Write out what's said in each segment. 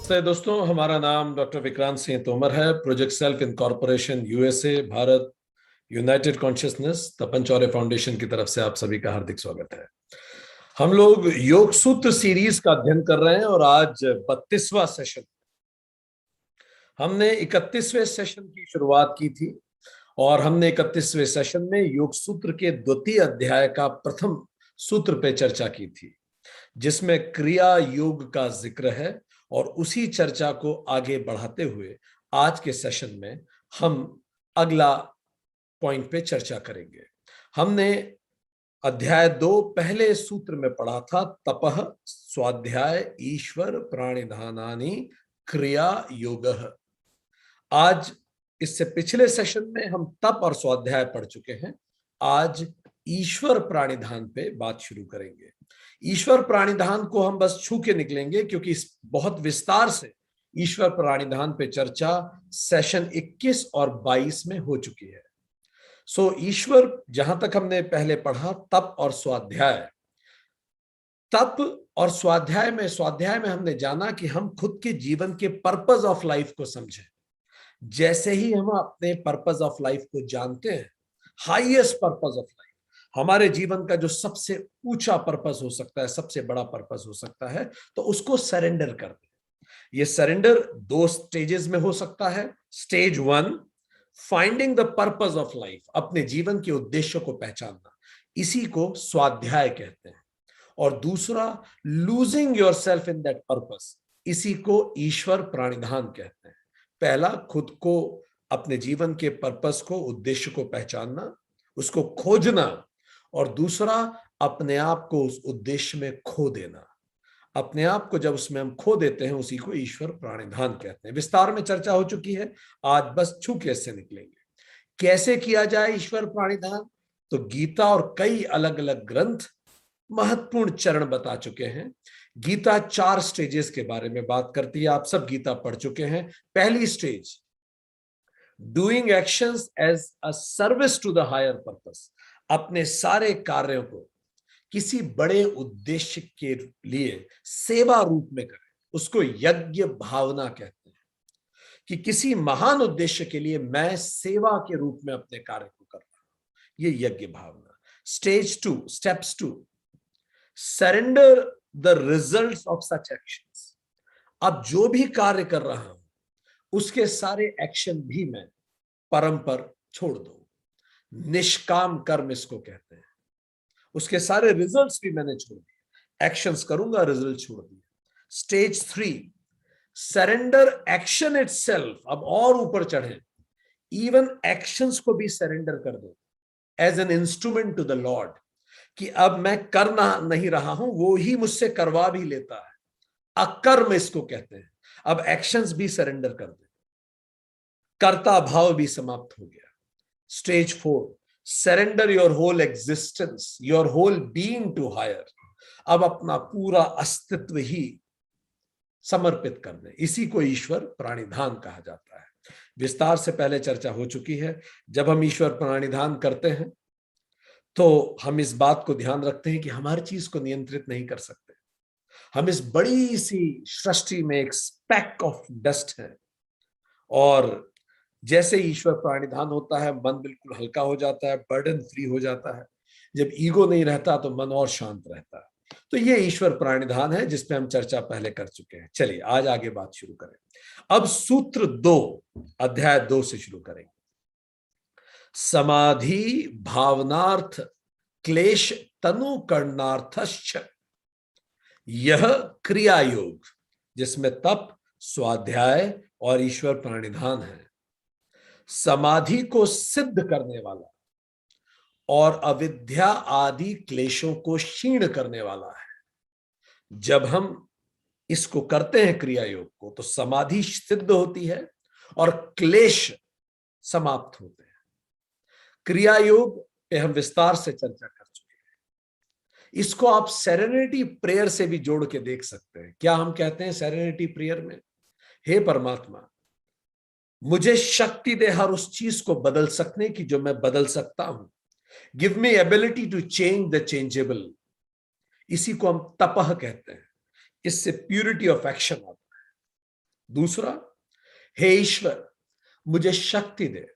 नमस्ते दोस्तों, हमारा नाम डॉक्टर विक्रांत सिंह तोमर है। Project self incorporation USA, Bharat, united consciousness, Tapan Chaure foundation की तरफ से आप सभी का हार्दिक स्वागत है। हम लोग योग सूत्र सीरीज का अध्ययन कर रहे हैं और आज 32वां सेशन। हमने 31वें सेशन की शुरुआत की थी और हमने 31वें सेशन में योग सूत्र के द्वितीय अध्याय का प्रथम सूत्र पे चर्चा की थी, जिसमें क्रिया योग का जिक्र है। और उसी चर्चा को आगे बढ़ाते हुए आज के सेशन में हम अगला पॉइंट पे चर्चा करेंगे। हमने अध्याय 2 पहले सूत्र में पढ़ा था, तपः स्वाध्याय ईश्वर प्राणिधानानि क्रिया योगः। आज इससे पिछले सेशन में हम तप और स्वाध्याय पढ़ चुके हैं। आज ईश्वर प्राणिधान पे बात शुरू करेंगे। ईश्वर प्राणिधान को हम बस छू के निकलेंगे, क्योंकि इस बहुत विस्तार से ईश्वर प्राणिधान पे चर्चा सेशन 21 और 22 में हो चुकी है। ईश्वर, जहां तक हमने पहले पढ़ा, तप और स्वाध्याय। तप और स्वाध्याय में हमने जाना कि हम खुद के जीवन के पर्पस ऑफ लाइफ को समझें। जैसे ही हम अपने पर्पस ऑफ लाइफ को जानते हैं, हाईएस्ट पर्पस ऑफ लाइफ, हमारे जीवन का जो सबसे ऊंचा पर्पस हो सकता है, सबसे बड़ा पर्पस हो सकता है, तो उसको सरेंडर कर दें। ये सरेंडर 2 स्टेजेस में हो सकता है। Stage 1, finding the purpose of life, अपने जीवन के उद्देश्य को पहचानना, इसी को स्वाध्याय कहते हैं। और दूसरा, losing yourself in that purpose, इसी को ईश्वर प्राणिधान कहते हैं। पहला, खुद को, अपने जीवन के पर्पस को, उद्देश्य को पहचानना, उसको खोजना, और दूसरा, अपने आप को उस उद्देश्य में खो देना। अपने आप को जब उसमें हम खो देते हैं, उसी को ईश्वर प्राणिधान कहते हैं। विस्तार में चर्चा हो चुकी है, आज बस छू के इससे निकलेंगे। कैसे किया जाए ईश्वर प्राणिधान? तो गीता और कई अलग अलग ग्रंथ महत्वपूर्ण चरण बता चुके हैं। गीता 4 स्टेजेस के बारे में बात करती है। आप सब गीता पढ़ चुके हैं। पहली stage, doing actions as a service to the higher purpose, अपने सारे कार्यों को किसी बड़े उद्देश्य के लिए सेवा रूप में करें, उसको यज्ञ भावना कहते हैं। कि किसी महान उद्देश्य के लिए मैं सेवा के रूप में अपने कार्य को कर रहा हूं, ये यज्ञ भावना। Steps 2, surrender the results of such actions. अब जो भी कार्य कर रहा हूं, उसके सारे एक्शन भी मैं परम पर छोड़ दूं। निष्काम कर्म इसको कहते हैं। उसके सारे रिजल्ट्स भी मैंने छोड़ दिए। एक्शंस करूंगा, रिजल्ट छोड़ दिए। Stage 3, surrender action itself. अब और ऊपर चढ़े, इवन एक्शंस को भी सरेंडर कर दो as an instrument to the lord, कि अब मैं करना नहीं रहा हूं, वो ही मुझसे करवा भी लेता है। अकर्म इसको कहते हैं। अब एक्शंस भी सरेंडर कर दे, कर्ता भाव भी समाप्त हो गया। Stage 4, surrender your whole existence, your whole being to higher. अब अपना पूरा अस्तित्व ही समर्पित कर दे, इसी को ईश्वर प्राणिधान कहा जाता है। विस्तार से पहले चर्चा हो चुकी है। जब हम ईश्वर प्राणिधान करते हैं, तो हम इस बात को ध्यान रखते हैं कि हम हर चीज को नियंत्रित नहीं कर सकते। हम इस बड़ी सी सृष्टि में एक स्पैक ऑफ डस्ट है, और जैसे ईश्वर प्राणिधान होता है, मन बिल्कुल हल्का हो जाता है, बर्डन फ्री हो जाता है। जब ईगो नहीं रहता, तो मन और शांत रहता है। तो ये ईश्वर प्राणिधान है, जिसपे हम चर्चा पहले कर चुके हैं। चलिए आज आगे बात शुरू करें। अब सूत्र 2, अध्याय 2 से शुरू करेंगे। समाधि भावनार्थ क्लेश तनु करणार्थश्च, यह क्रिया योग, जिसमें तप, स्वाध्याय और ईश्वर प्राणिधान है। समाधि को सिद्ध करने वाला और अविद्या आदि क्लेशों को क्षीण करने वाला है। जब हम इसको करते हैं, क्रिया योग को, तो समाधि सिद्ध होती है और क्लेश समाप्त होते हैं। क्रिया योग पे हम विस्तार से चर्चा कर चुके हैं। इसको आप सेरेनिटी प्रेयर से भी जोड़ के देख सकते हैं। क्या हम कहते हैं सेरेनिटी प्रेयर में? हे परमात्मा, मुझे शक्ति दे हर उस चीज को बदल सकने की जो मैं बदल सकता हूं। Give me ability to change the changeable. इसी को हम तपह कहते हैं। इससे प्यूरिटी ऑफ एक्शन आता है। दूसरा, हे ईश्वर मुझे शक्ति दे,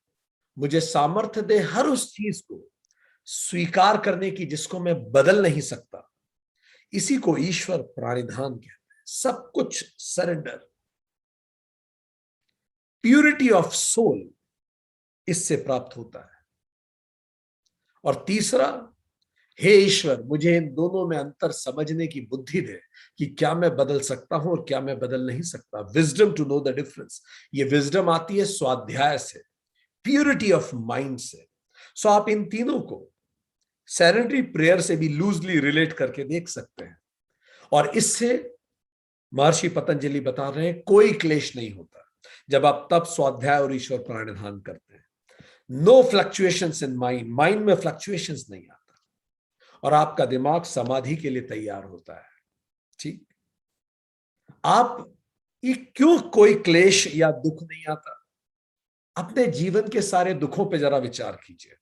मुझे सामर्थ्य दे हर उस चीज को स्वीकार करने की जिसको मैं बदल नहीं सकता। इसी को ईश्वर प्राणिधान कहते हैं, सब कुछ सरेंडर, प्यूरिटी ऑफ सोल इससे प्राप्त होता है। और तीसरा, हे ईश्वर मुझे इन दोनों में अंतर समझने की बुद्धि दे कि क्या मैं बदल सकता हूं और क्या मैं बदल नहीं सकता। Wisdom to know the difference. ये विजडम आती है स्वाध्याय से, प्यूरिटी ऑफ माइंड से। सो आप इन तीनों को सेरेंडरी प्रेयर से भी लूजली रिलेट करके देख सकते हैं। और इससे महर्षि पतंजलि बता रहे हैं कोई क्लेश नहीं होता जब आप तब स्वाध्याय और ईश्वर प्राणायाम करते हैं। No fluctuations in mind, mind में फ्लक्चुएशंस नहीं आता और आपका दिमाग समाधि के लिए तैयार होता है। ठीक, आप ये क्यों कोई क्लेश या दुख नहीं आता? अपने जीवन के सारे दुखों पे जरा विचार कीजिए।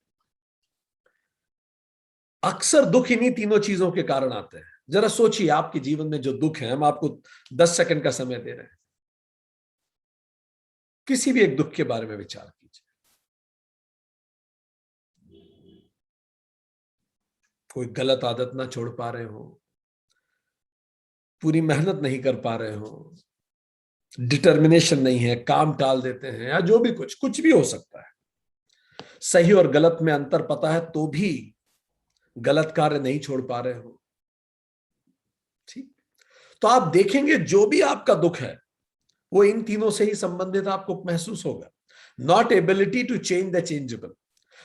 अक्सर दुख इन्हीं तीनों चीजों के कारण आते हैं। जरा सोचिए आपके जीवन में जो दुख है, हम आपको 10 सेकंड का समय दे रहे हैं, किसी भी एक दुख के बारे में विचार कीजिए। कोई गलत आदत ना छोड़ पा रहे हो, पूरी मेहनत नहीं कर पा रहे हो, डिटर्मिनेशन नहीं है, काम टाल देते हैं, या जो भी कुछ भी हो सकता है। सही और गलत में अंतर पता है तो भी गलत कार्य नहीं छोड़ पा रहे हो। ठीक, तो आप देखेंगे जो भी आपका दुख है वो इन तीनों से ही संबंधित आपको महसूस होगा। Not ability to change the changeable,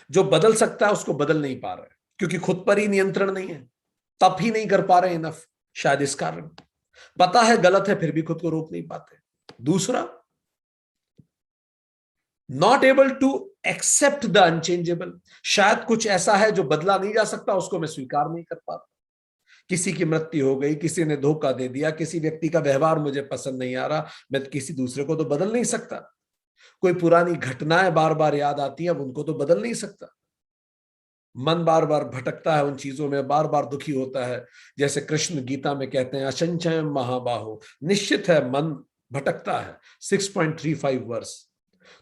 जो बदल सकता है उसको बदल नहीं पा रहे क्योंकि खुद पर ही नियंत्रण नहीं है, तब ही नहीं कर पा रहे इनफ। शायद इस कारण पता है गलत है फिर भी खुद को रोक नहीं पाते। दूसरा, not able to accept the unchangeable, शायद कुछ ऐसा है जो बदला नहीं जा सकता, उसको मैं स्वीकार नहीं कर पाता। किसी की मृत्यु हो गई, किसी ने धोखा दे दिया, किसी व्यक्ति का व्यवहार मुझे पसंद नहीं आ रहा, मैं किसी दूसरे को तो बदल नहीं सकता। कोई पुरानी घटनाएं बार बार याद आती है, अब उनको तो बदल नहीं सकता। मन बार बार भटकता है उन चीजों में, बार बार दुखी होता है। जैसे कृष्ण गीता में कहते हैं अचंचय महाबाहो, निश्चित है मन भटकता है। 6.35 वर्ष।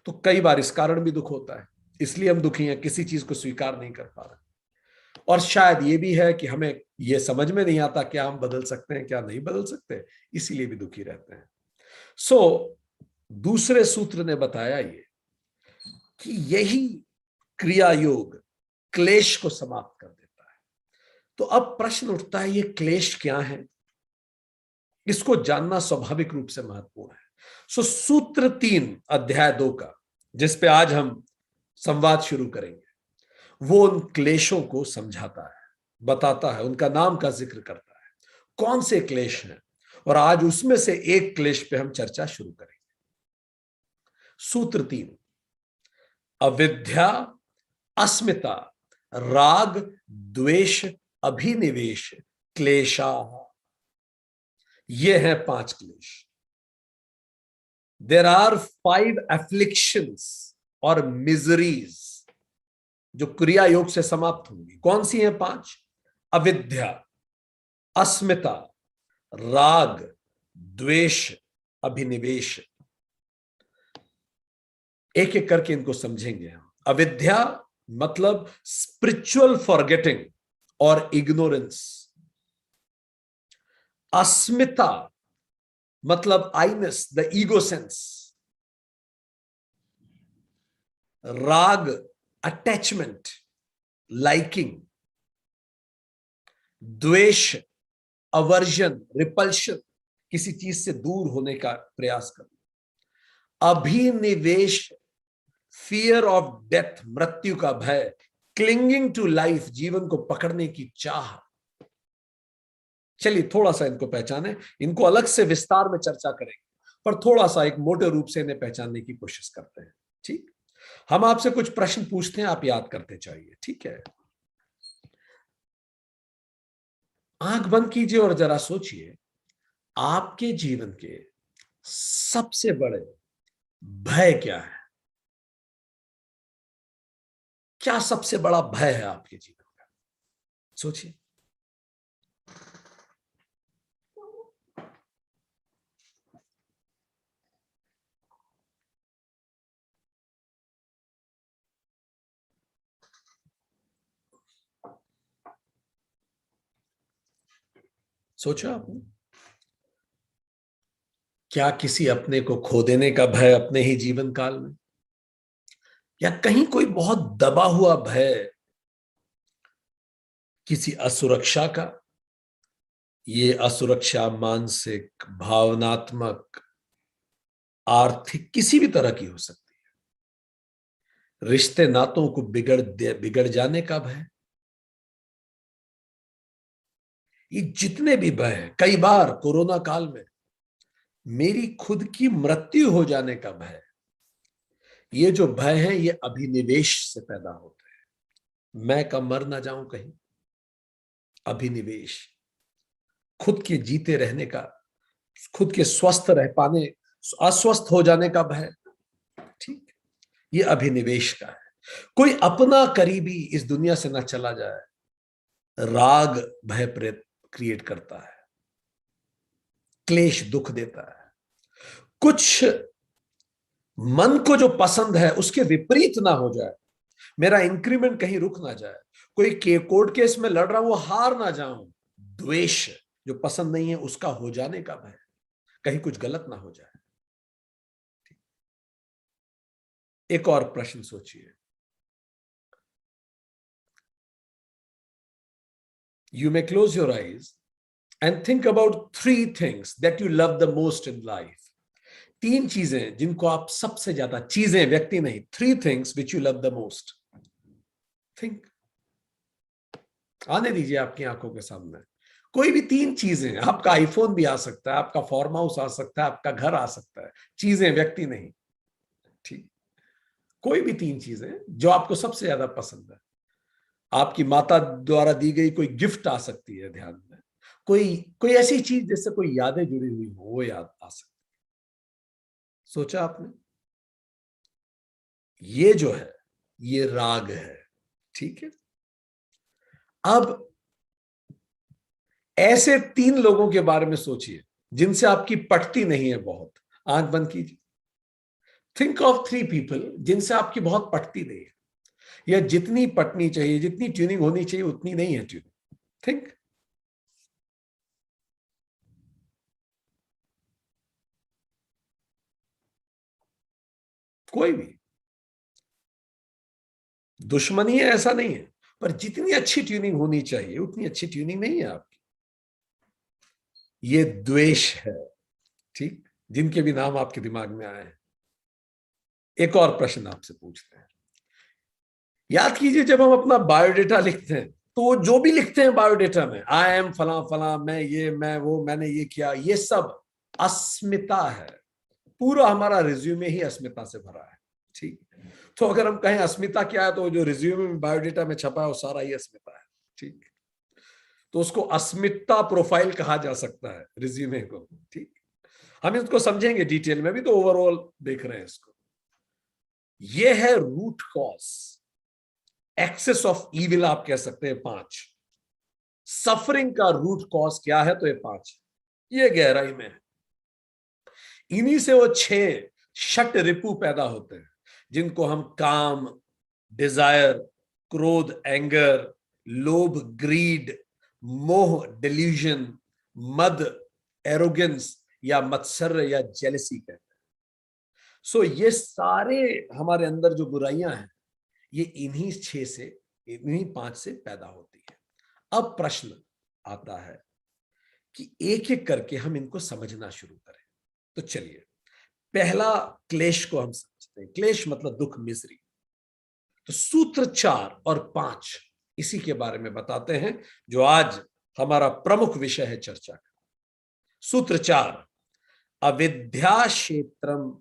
तो कई बार इस कारण भी दुख होता है, इसलिए हम दुखी हैं, किसी चीज को स्वीकार नहीं कर पा रहे। और शायद ये भी है कि हमें ये समझ में नहीं आता क्या हम बदल सकते हैं क्या नहीं बदल सकते, इसीलिए भी दुखी रहते हैं। दूसरे सूत्र ने बताया ये कि यही क्रिया योग क्लेश को समाप्त कर देता है। तो अब प्रश्न उठता है ये क्लेश क्या है, इसको जानना स्वाभाविक रूप से महत्वपूर्ण है। सूत्र 3 अध्याय 2 का, जिस पे आज हम संवाद शुरू करेंगे, वो उन क्लेशों को समझाता है, बताता है, उनका नाम का जिक्र करता है, कौन से क्लेश हैं। और आज उसमें से एक क्लेश पे हम चर्चा शुरू करेंगे। सूत्र 3, अविद्या, अस्मिता, राग, द्वेष, अभिनिवेश, क्लेशा। ये है 5 क्लेश। देर आर 5 एफ्लिक्शंस और मिजरीज जो क्रिया योग से समाप्त होंगी। कौन सी है 5? अविद्या, अस्मिता, राग, द्वेष, अभिनिवेश। एक एक करके इनको समझेंगे हम। अविद्या मतलब स्पिरिचुअल फॉरगेटिंग और इग्नोरेंस। अस्मिता मतलब आईनेस, द ईगो सेंस। राग, अटैचमेंट, लाइकिंग। द्वेष, अवर्जन, रिपल्शन, किसी चीज से दूर होने का प्रयास करना। अभिनिवेश, फियर ऑफ डेथ, मृत्यु का भय। क्लिंगिंग टू लाइफ, जीवन को पकड़ने की चाह। चलिए थोड़ा सा इनको पहचाने, इनको अलग से विस्तार में चर्चा करेंगे, पर थोड़ा सा एक मोटे रूप से इन्हें पहचानने की कोशिश करते हैं। ठीक, हम आपसे कुछ प्रश्न पूछते हैं, आप याद करते चाहिए। ठीक है, आंख बंद कीजिए और जरा सोचिए, आपके जीवन के सबसे बड़े भय क्या है? क्या सबसे बड़ा भय है आपके जीवन का? सोचिए। सोचा आपने? क्या किसी अपने को खो देने का भय अपने ही जीवन काल में, या कहीं कोई बहुत दबा हुआ भय किसी असुरक्षा का? ये असुरक्षा मानसिक, भावनात्मक, आर्थिक, किसी भी तरह की हो सकती है। रिश्ते नातों को बिगड़ जाने का भय। ये जितने भी भय हैं, कई बार कोरोना काल में मेरी खुद की मृत्यु हो जाने का भय, ये जो भय है ये अभिनिवेश से पैदा होते हैं। मैं कब मर ना जाऊं कहीं, अभिनिवेश, खुद के जीते रहने का, खुद के स्वस्थ रह पाने, अस्वस्थ हो जाने का भय, ठीक, ये अभिनिवेश का है। कोई अपना करीबी इस दुनिया से ना चला जाए, राग भय प्रेत क्रिएट करता है, क्लेश दुख देता है। कुछ मन को जो पसंद है उसके विपरीत ना हो जाए, मेरा इंक्रीमेंट कहीं रुक ना जाए, कोई कोर्ट केस में लड़ रहा हूं वो हार ना जाऊं, द्वेष जो पसंद नहीं है उसका हो जाने का भय, कहीं कुछ गलत ना हो जाए। एक और प्रश्न सोचिए, you may close your eyes and think about three things that you love the most in life. तीन चीजें जिनको आप सबसे ज्यादा, चीजें व्यक्ति नहीं, three things which you love the most. Think. आने दीजिए आपकी आंखों के सामने कोई भी तीन चीजें। आपका आईफोन भी आ सकता है, आपका फार्म हाउस आ सकता है, आपका घर आ सकता है, चीजें व्यक्ति नहीं, ठीक। कोई भी तीन चीजें जो आपको सबसे ज्यादा पसंद है। आपकी माता द्वारा दी गई कोई गिफ्ट आ सकती है ध्यान में, कोई कोई ऐसी चीज जिससे कोई यादें जुड़ी हुई हो वो याद आ सकती है। सोचा आपने? ये जो है ये राग है, ठीक है। अब ऐसे तीन लोगों के बारे में सोचिए जिनसे आपकी पटती नहीं है बहुत। आंख बंद कीजिए, थिंक ऑफ थ्री पीपल जिनसे आपकी बहुत पटती नहीं है, या जितनी पटनी चाहिए, जितनी ट्यूनिंग होनी चाहिए उतनी नहीं है ट्यूनिंग। थिंक। कोई भी दुश्मनी है ऐसा नहीं है, पर जितनी अच्छी ट्यूनिंग होनी चाहिए उतनी अच्छी ट्यूनिंग नहीं है आपकी, ये द्वेष है, ठीक, जिनके भी नाम आपके दिमाग में आए हैं। एक और प्रश्न आपसे पूछते हैं, याद कीजिए जब हम अपना बायोडेटा लिखते हैं तो जो भी लिखते हैं बायोडेटा में, आई एम फला फला, मैं ये, मैं वो, मैंने ये किया, ये सब अस्मिता है। पूरा हमारा रिज्यूमे ही अस्मिता से भरा है, ठीक। तो अगर हम कहें अस्मिता क्या है, तो जो रिज्यूमे में बायोडेटा में छपा है वो सारा ही अस्मिता है, ठीक। तो उसको अस्मिता प्रोफाइल कहा जा सकता है रिज्यूमे को, ठीक। हम इसको समझेंगे डिटेल में भी, तो ओवरऑल देख रहे हैं इसको। ये है root cause, excess of evil आप कह सकते हैं। पांच सफरिंग का रूट कॉज क्या है, तो ये पांच, ये गहराई में है। इन्हीं से वो छह षट रिपु पैदा होते हैं जिनको हम काम, डिजायर, क्रोध, एंगर, लोभ, ग्रीड, मोह, डिल्यूजन, मद, एरोगेंस, या मत्सर्य या जेलसी कहते हैं। सो ये सारे हमारे अंदर जो बुराइयां हैं ये इन्हीं छह से, इन्हीं पांच से पैदा होती है। अब प्रश्न आता है कि एक एक करके हम इनको समझना शुरू करें। तो चलिए, पहला क्लेश को हम समझते हैं। क्लेश मतलब दुख, मिजरी। तो सूत्र 4 और 5 इसी के बारे में बताते हैं, जो आज हमारा प्रमुख विषय है चर्चा का। सूत्र 4, अविद्या क्षेत्रम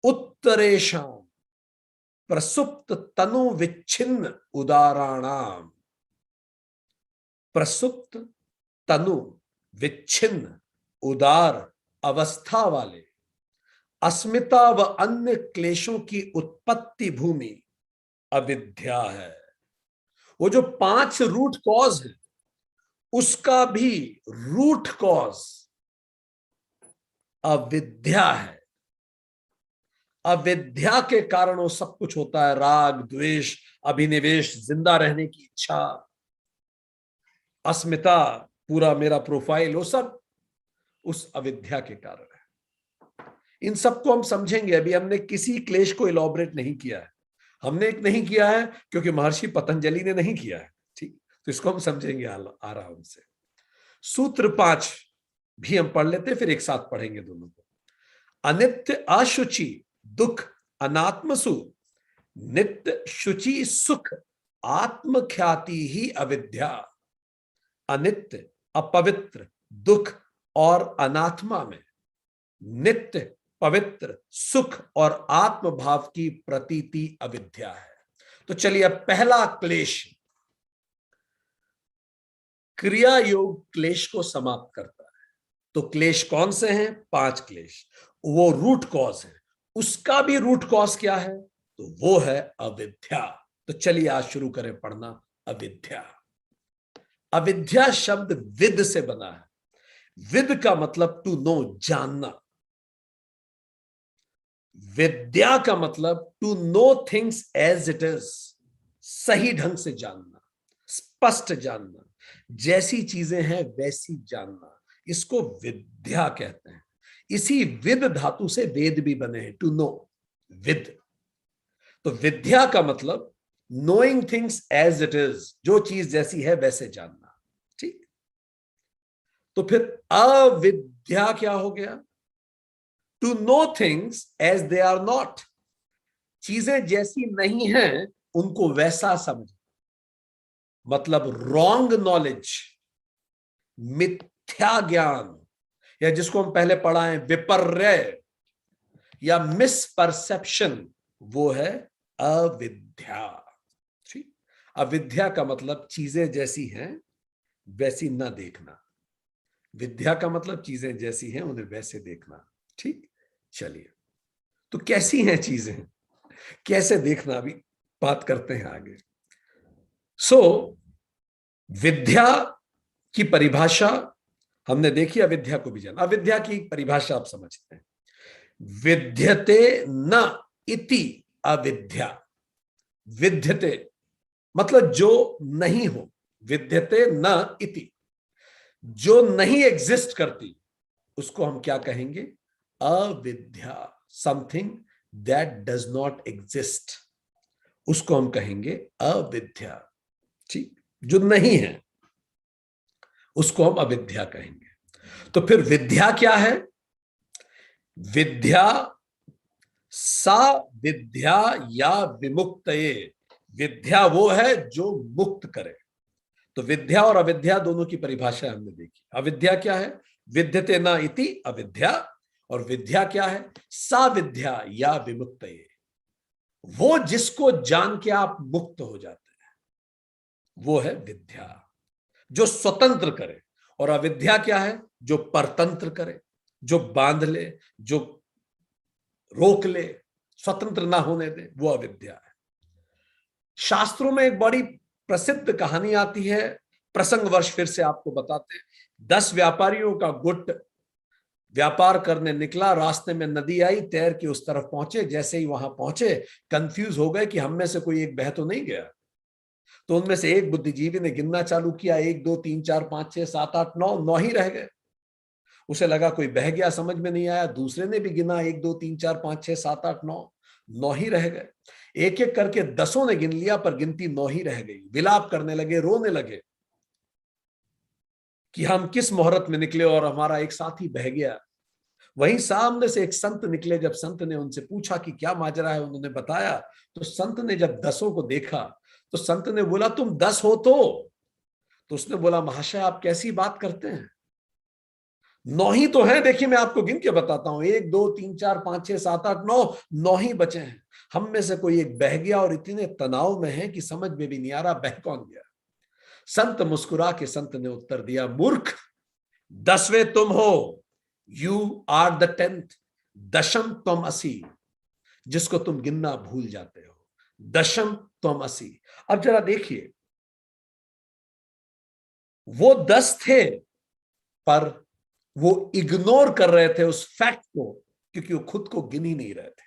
उत्तरेशम प्रसुप्त तनु विच्छिन्न उदाराणाम। प्रसुप्त तनु विच्छिन्न उदार अवस्था वाले अस्मिता व अन्य क्लेशों की उत्पत्ति भूमि अविद्या है। वो जो 5 रूट कॉज है उसका भी रूट कॉज अविद्या है। अविद्या के कारण वो सब कुछ होता है, राग, द्वेष, अभिनिवेश, जिंदा रहने की इच्छा, अस्मिता, पूरा मेरा प्रोफाइल, वो सब उस अविद्या के कारण है। इन सबको हम समझेंगे। अभी हमने किसी क्लेश को इलॉबरेट नहीं किया है, हमने एक नहीं किया है क्योंकि महर्षि पतंजलि ने नहीं किया है। ठीक, तो इसको हम समझेंगे आराम से। सूत्र 5 भी हम पढ़ लेते, फिर एक साथ पढ़ेंगे दोनों को। अनित्य अशुचि दुख अनात्मसु, नित्य शुचि सुख आत्मख्याति ही अविद्या। अनित्य अपवित्र दुख और अनात्मा में नित्य पवित्र सुख और आत्मभाव की प्रतीति अविद्या है। तो चलिए, अब पहला क्लेश क्रिया योग क्लेश को समाप्त करता है। तो क्लेश कौन से हैं? 5 क्लेश। वो रूट कॉज है। उसका भी रूट कॉज क्या है? तो वो है अविद्या। तो चलिए आज शुरू करें पढ़ना अविद्या। अविद्या शब्द विद से बना है। विद का मतलब टू नो, जानना। विद्या का मतलब to know things as it is, सही ढंग से जानना, स्पष्ट जानना, जैसी चीजें हैं वैसी जानना, इसको विद्या कहते हैं। इसी विद धातु से वेद भी बने हैं, टू नो, विद। तो विद्या का मतलब knowing things as it is, जो चीज जैसी है वैसे जानना। ठीक, तो फिर अविद्या क्या हो गया? To know things as they are not, चीजें जैसी नहीं हैं उनको वैसा समझ, मतलब रॉन्ग नॉलेज, मिथ्या ज्ञान, या जिसको हम पहले पढ़ा है विपर्य या मिसपरसेप्शन, वो है अविद्या। ठीक, अविद्या का मतलब चीजें जैसी हैं वैसी ना देखना, विद्या का मतलब चीजें जैसी हैं उन्हें वैसे देखना। ठीक, चलिए, तो कैसी हैं चीजें, कैसे देखना, अभी बात करते हैं आगे। विद्या की परिभाषा हमने देखी, अविद्या को भी जाना। अविद्या की परिभाषा आप समझते हैं। विद्यते न इति अविद्या। विद्यते मतलब जो नहीं हो, विद्यते न इति, जो नहीं एग्जिस्ट करती, उसको हम क्या कहेंगे? अविद्या। Something that does not exist, उसको हम कहेंगे अविद्या। ठीक, जो नहीं है उसको हम अविद्या कहेंगे। तो फिर विद्या क्या है? विद्या सा विद्या या विमुक्तये, विद्या वो है जो मुक्त करे। तो विद्या और अविद्या दोनों की परिभाषा हमने देखी। अविद्या क्या है? विद्यते न इति अविद्या। और विद्या क्या है? सा विद्या या विमुक्तये, वो जिसको जान के आप मुक्त हो जाते हैं, वो है विद्या, जो स्वतंत्र करे। और अविद्या क्या है? जो परतंत्र करे, जो बांध ले, जो रोक ले, स्वतंत्र ना होने दे, वो अविद्या है। शास्त्रों में एक बड़ी प्रसिद्ध कहानी आती है, प्रसंग वर्ष फिर से आपको बताते हैं। 10 व्यापारियों का गुट व्यापार करने निकला, रास्ते में नदी आई, तैर के उस तरफ पहुंचे। जैसे ही वहां पहुंचे, कंफ्यूज हो गए कि हम में से कोई एक बह तो नहीं गया। तो उनमें से एक बुद्धिजीवी ने गिनना चालू किया, 1 2 3 4 5 6 7 8 9, 9 ही रह गए। उसे लगा कोई बह गया, समझ में नहीं आया। दूसरे ने भी गिना, 1 2 3 4 5 6 7 8 9, 9 ही रह गए। एक एक करके 10 ने गिन लिया, पर गिनती 9 ही रह गई। विलाप करने लगे, रोने लगे कि हम किस मुहूर्त में निकले और हमारा एक साथी बह गया। वहीं सामने से एक संत निकले। जब संत ने उनसे पूछा कि क्या माजरा है, उन्होंने बताया। तो संत ने जब 10 को देखा, तो संत ने बोला, तुम 10 हो तो उसने बोला, महाशय आप कैसी बात करते हैं, 9 ही तो है। देखिए मैं आपको गिन के बताता हूं, 1 2 3 4 5 6 7 8 9, 9 ही बचे हैं। हम में से कोई एक बह गया और इतने तनाव में है कि समझ में भी नहीं आ रहा बह कौन गया। संत मुस्कुरा के संत ने उत्तर दिया, मूर्ख, 10वें तुम हो, यू आर द 10th, दशम तुम असी, जिसको तुम गिनना भूल जाते हो, दशम तुम असी। अब जरा देखिए, वो 10 थे, पर वो इग्नोर कर रहे थे उस फैक्ट को, क्योंकि वो खुद को गिन ही नहीं रहे थे,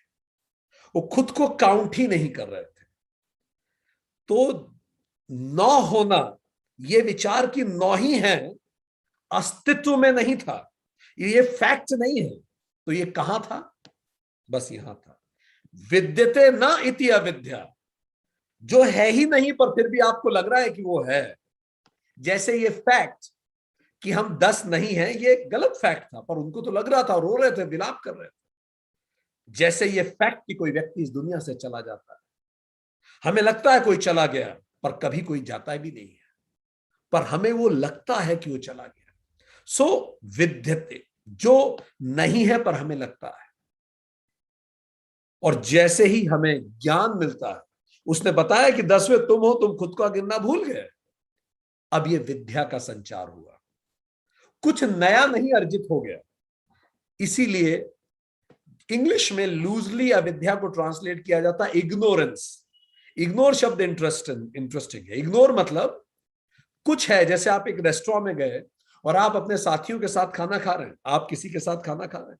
वो खुद को काउंट ही नहीं कर रहे थे। तो 9 होना, ये विचार कि 9 ही है, अस्तित्व में नहीं था, ये फैक्ट नहीं है, तो ये कहां था? बस यहां था। विद्यते न इति अविद्या, जो है ही नहीं पर फिर भी आपको लग रहा है कि वो है। जैसे ये फैक्ट कि हम 10 नहीं हैं, ये गलत फैक्ट था, पर उनको तो लग रहा था, रो रहे थे, विलाप कर रहे थे। जैसे ये फैक्ट कि कोई व्यक्ति इस दुनिया से चला जाता है, हमें लगता है कोई चला गया, पर कभी कोई जाता भी नहीं है, पर हमें वो लगता है कि वो चला गया। सो विद्यते, जो नहीं है पर हमें लगता है। और जैसे ही हमें ज्ञान मिलता है, उसने बताया कि 10वें तुम हो, तुम खुद को गिनना भूल गए। अब ये विद्या का संचार हुआ, कुछ नया नहीं अर्जित हो गया। इसीलिए इंग्लिश में लूजली अविद्या को ट्रांसलेट किया जाता है इग्नोरेंस। इग्नोर शब्द इंटरेस्टिंग है। इग्नोर मतलब कुछ है, जैसे आप एक रेस्टोरेंट में गए और आप अपने साथियों के साथ खाना खा रहे हैं, आप किसी के साथ खाना खा रहे हैं,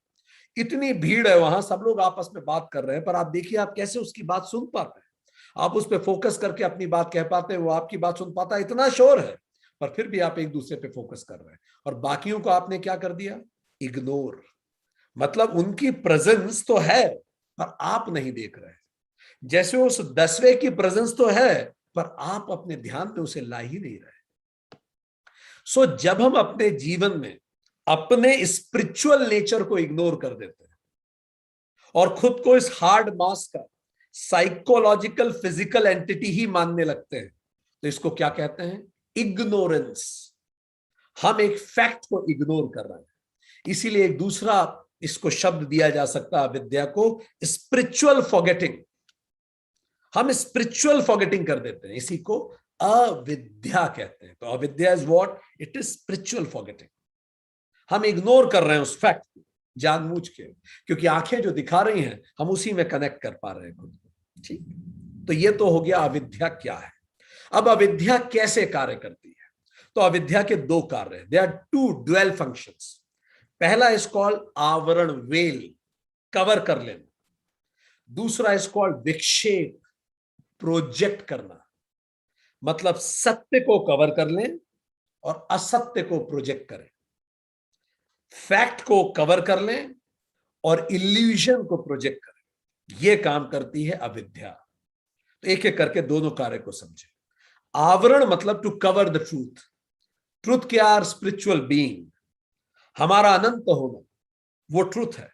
इतनी भीड़ है वहां, सब लोग आपस में बात कर रहे हैं, पर आप देखिए आप कैसे उसकी बात सुन पाते हैं, आप उस पर फोकस करके अपनी बात कह पाते हैं, वो आपकी बात सुन पाता है, इतना शोर है, पर फिर भी आप एक दूसरे पे फोकस कर रहे हैं, और बाकियों को आपने क्या कर दिया? इग्नोर। मतलब उनकी प्रेजेंस तो है पर आप नहीं देख रहे। जैसे उस 10वें की प्रेजेंस तो है पर आप अपने ध्यान में उसे ला ही नहीं रहे। सो जब हम अपने जीवन में अपने स्पिरिचुअल नेचर को इग्नोर कर देते हैं और खुद को इस हार्ड मास का साइकोलॉजिकल फिजिकल एंटिटी ही मानने लगते हैं, तो इसको क्या कहते हैं? इग्नोरेंस। हम एक फैक्ट को इग्नोर कर रहे हैं। इसीलिए एक दूसरा इसको शब्द दिया जा सकता है विद्या को, स्पिरिचुअल फॉरगेटिंग। हम स्पिरिचुअल फॉरगेटिंग कर देते हैं, इसी को अविद्या कहते हैं। तो अविद्या is what? It is spiritual forgetting. हम इग्नोर कर रहे हैं उस फैक्ट को जानबूझ के, क्योंकि आंखें जो दिखा रही हैं हम उसी में कनेक्ट कर पा रहे हैं खुद को। ठीक, तो ये तो हो गया अविद्या क्या है। अब अविद्या कैसे कार्य करती है? तो अविद्या के दो कार्य हैं, they are two dual functions. पहला इज कॉल्ड आवरण, वेल, कवर कर लेना। दूसरा इज कॉल्ड विक्षेप, प्रोजेक्ट करना। मतलब सत्य को कवर कर लें और असत्य को प्रोजेक्ट करें, फैक्ट को कवर कर लें और इल्यूजन को प्रोजेक्ट करें। यह काम करती है अविद्या। तो एक एक करके दोनों कार्य को समझे। आवरण मतलब to cover the truth. Truth क्या? आर स्पिरिचुअल बीइंग, हमारा अनंत होना, वो ट्रूथ है,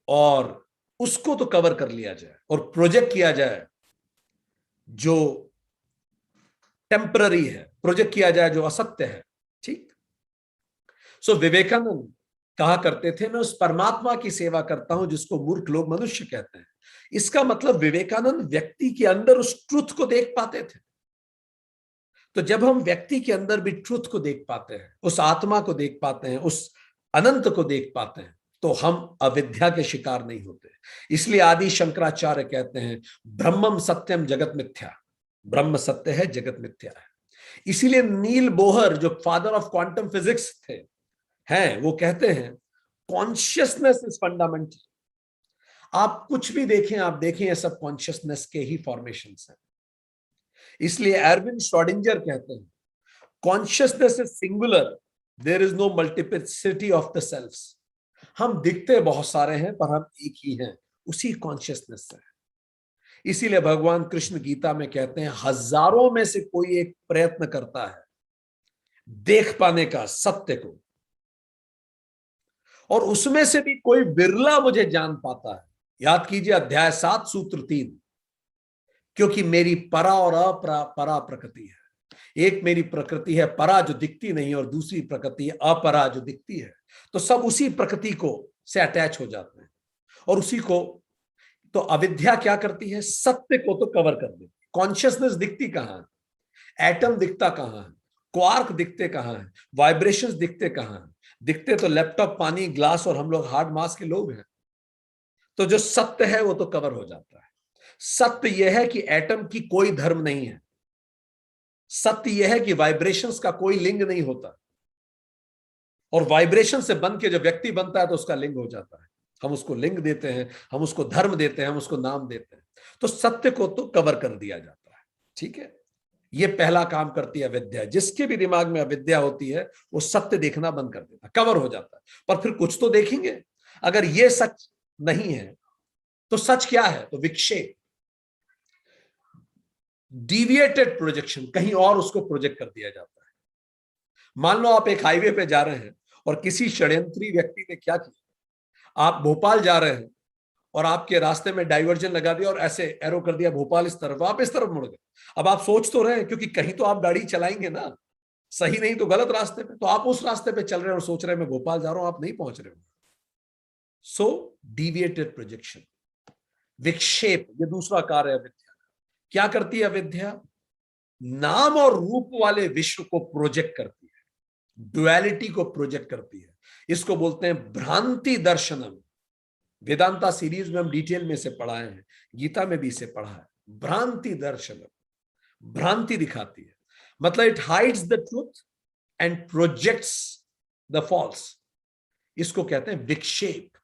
और उसको तो कवर कर लिया जाए और प्रोजेक्ट किया जाए जो टेम्पररी है, प्रोजेक्ट किया जाए जो असत्य है। ठीक। सो विवेकानंद कहा करते थे, मैं उस परमात्मा की सेवा करता हूं जिसको मूर्ख लोग मनुष्य कहते हैं। इसका मतलब विवेकानंद व्यक्ति के अंदर उस ट्रुथ को देख पाते थे। तो जब हम व्यक्ति के अंदर भी ट्रुथ को देख पाते हैं, उस आत्मा को देख पाते हैं, उस अनंत को देख पाते हैं, तो हम अविद्या के शिकार नहीं होते। इसलिए आदि शंकराचार्य कहते हैं ब्रह्मम सत्यम जगत मिथ्या। ब्रह्म सत्य है, जगत मिथ्या है। इसीलिए नील बोहर जो फादर ऑफ क्वांटम फिजिक्स थे हैं, वो कहते हैं कॉन्शियसनेस इज फंडामेंटल। आप कुछ भी देखें, आप देखें ये सब कॉन्शियसनेस के ही फॉर्मेशंस हैं। इसलिए एर्विन श्रोडिंगर कहते हैं consciousness is singular, there is no multiplicity of the selfs. हम दिखते बहुत सारे हैं पर हम एक ही हैं, उसी कॉन्शियसनेस से। इसीलिए भगवान कृष्ण गीता में कहते हैं हजारों में से कोई एक प्रयत्न करता है देख पाने का सत्य को, और उसमें से भी कोई बिरला मुझे जान पाता है। याद कीजिए अध्याय 7 सूत्र 3, क्योंकि मेरी परा और अपरा प्रकृति है। एक मेरी प्रकृति है परा जो दिखती नहीं, और दूसरी प्रकृति है अपरा जो दिखती है। तो सब उसी प्रकृति को से अटैच हो जाते हैं और उसी को। तो अविद्या क्या करती है? सत्य को तो कवर कर देती। कॉन्शियसनेस दिखती कहां है? एटम दिखता कहां है? क्वार्क दिखते कहां है? वाइब्रेशंस दिखते कहां है? दिखते तो लैपटॉप, पानी, ग्लास, और हम लोग हार्ड मास के लोग हैं। तो जो सत्य है वो तो कवर हो जाता है। सत्य यह है कि एटम की कोई धर्म नहीं है। सत्य यह है कि वाइब्रेशंस का कोई लिंग नहीं होता, और वाइब्रेशन से बन के जो व्यक्ति बनता है तो उसका लिंग हो जाता है। हम उसको लिंग देते हैं, हम उसको धर्म देते हैं, हम उसको नाम देते हैं। तो सत्य को तो कवर कर दिया जाता है। ठीक है। ये पहला काम करती है अविद्या। जिसके भी दिमाग में अविद्या होती है वो सत्य देखना बंद कर देता, कवर हो जाता है। पर फिर कुछ तो देखेंगे। अगर ये सच नहीं है तो सच क्या है? तो विक्षेप, डिविएटेड प्रोजेक्शन, कहीं और उसको प्रोजेक्ट कर दिया जाता है। मान लो आप एक हाईवे पे जा रहे हैं और किसी षड्यंत्री व्यक्ति ने क्या किया, आप भोपाल जा रहे हैं और आपके रास्ते में डाइवर्जन लगा दिया और ऐसे एरो कर दिया भोपाल इस तरफ, आप इस तरफ मुड़ गए। अब आप सोच तो रहे हैं, क्योंकि कहीं तो आप गाड़ी चलाएंगे ना, सही नहीं तो गलत रास्ते पे, तो आप उस रास्ते पे चल रहे हैं और सोच रहे हैं मैं भोपाल जा रहा हूं, आप नहीं पहुंच रहे हो। सो डिविएटेड प्रोजेक्शन, विक्षेप, ये दूसरा कार्य है अविद्या। क्या करती है अविद्या? नाम और रूप वाले विश्व को प्रोजेक्ट करती है, डुअलिटी को प्रोजेक्ट करती है। इसको बोलते हैं भ्रांति दर्शनम। वेदांता सीरीज में हम डिटेल में से पढ़ाए हैं, गीता में भी इसे पढ़ा है। भ्रांति दर्शनम, भ्रांति दिखाती है, मतलब it hides the truth and projects the false. इसको कहते हैं विक्षेप।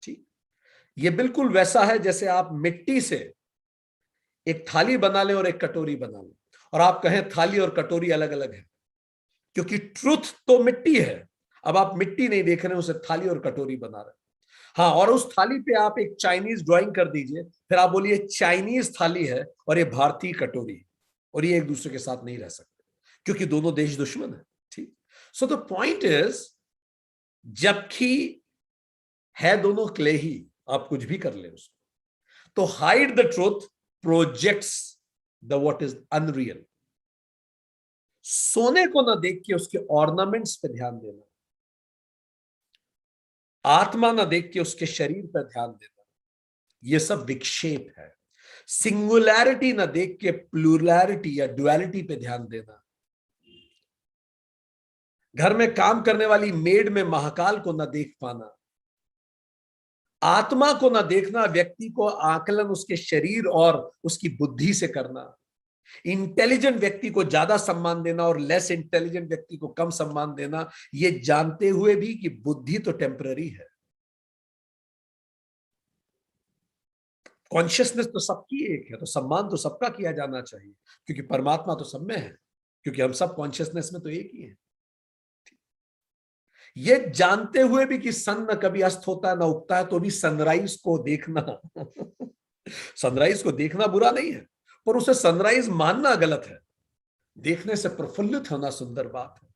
ठीक, ये बिल्कुल वैसा है जैसे आप मिट्टी से एक थाली बना लें और एक कटोरी बना लें, और आप कहें थाली और कटोरी अलग अलग है, क्योंकि ट्रुथ तो मिट्टी है। अब आप मिट्टी नहीं देख रहे हैं, उसे थाली और कटोरी बना रहे हैं। हाँ, और उस थाली पे आप एक चाइनीज ड्राइंग कर दीजिए, फिर आप बोलिए चाइनीज थाली है और ये भारतीय कटोरी, और ये एक दूसरे के साथ नहीं रह सकते, क्योंकि दोनों देश दुश्मन है। ठीक, सो द पॉइंट इज, जबकि है दोनों क्ले ही, आप कुछ भी कर ले उसको, तो hide the truth projects the what is unreal. सोने को ना देख के उसके ऑर्नामेंट्स पे ध्यान देना, आत्मा ना देख के उसके शरीर पर ध्यान देना, ये सब विक्षेप है। सिंगुलैरिटी ना देख के प्लूरैलिटी या डुअलिटी पे ध्यान देना, घर में काम करने वाली मेड में महाकाल को ना देख पाना, आत्मा को ना देखना, व्यक्ति को आकलन उसके शरीर और उसकी बुद्धि से करना, इंटेलिजेंट व्यक्ति को ज्यादा सम्मान देना और लेस इंटेलिजेंट व्यक्ति को कम सम्मान देना, ये जानते हुए भी कि बुद्धि तो टेम्पररी है। कॉन्शियसनेस तो सबकी एक है, तो सम्मान तो सबका किया जाना चाहिए, क्योंकि परमात्मा तो सब में है, क्योंकि हम सब कॉन्शियसनेस में तो एक ही है। ये जानते हुए भी कि सन न कभी अस्त होता है न उगता है, तो भी सनराइज को देखना सनराइज को देखना बुरा नहीं है, पर उसे सनराइज मानना गलत है। देखने से प्रफुल्लित होना सुंदर बात है,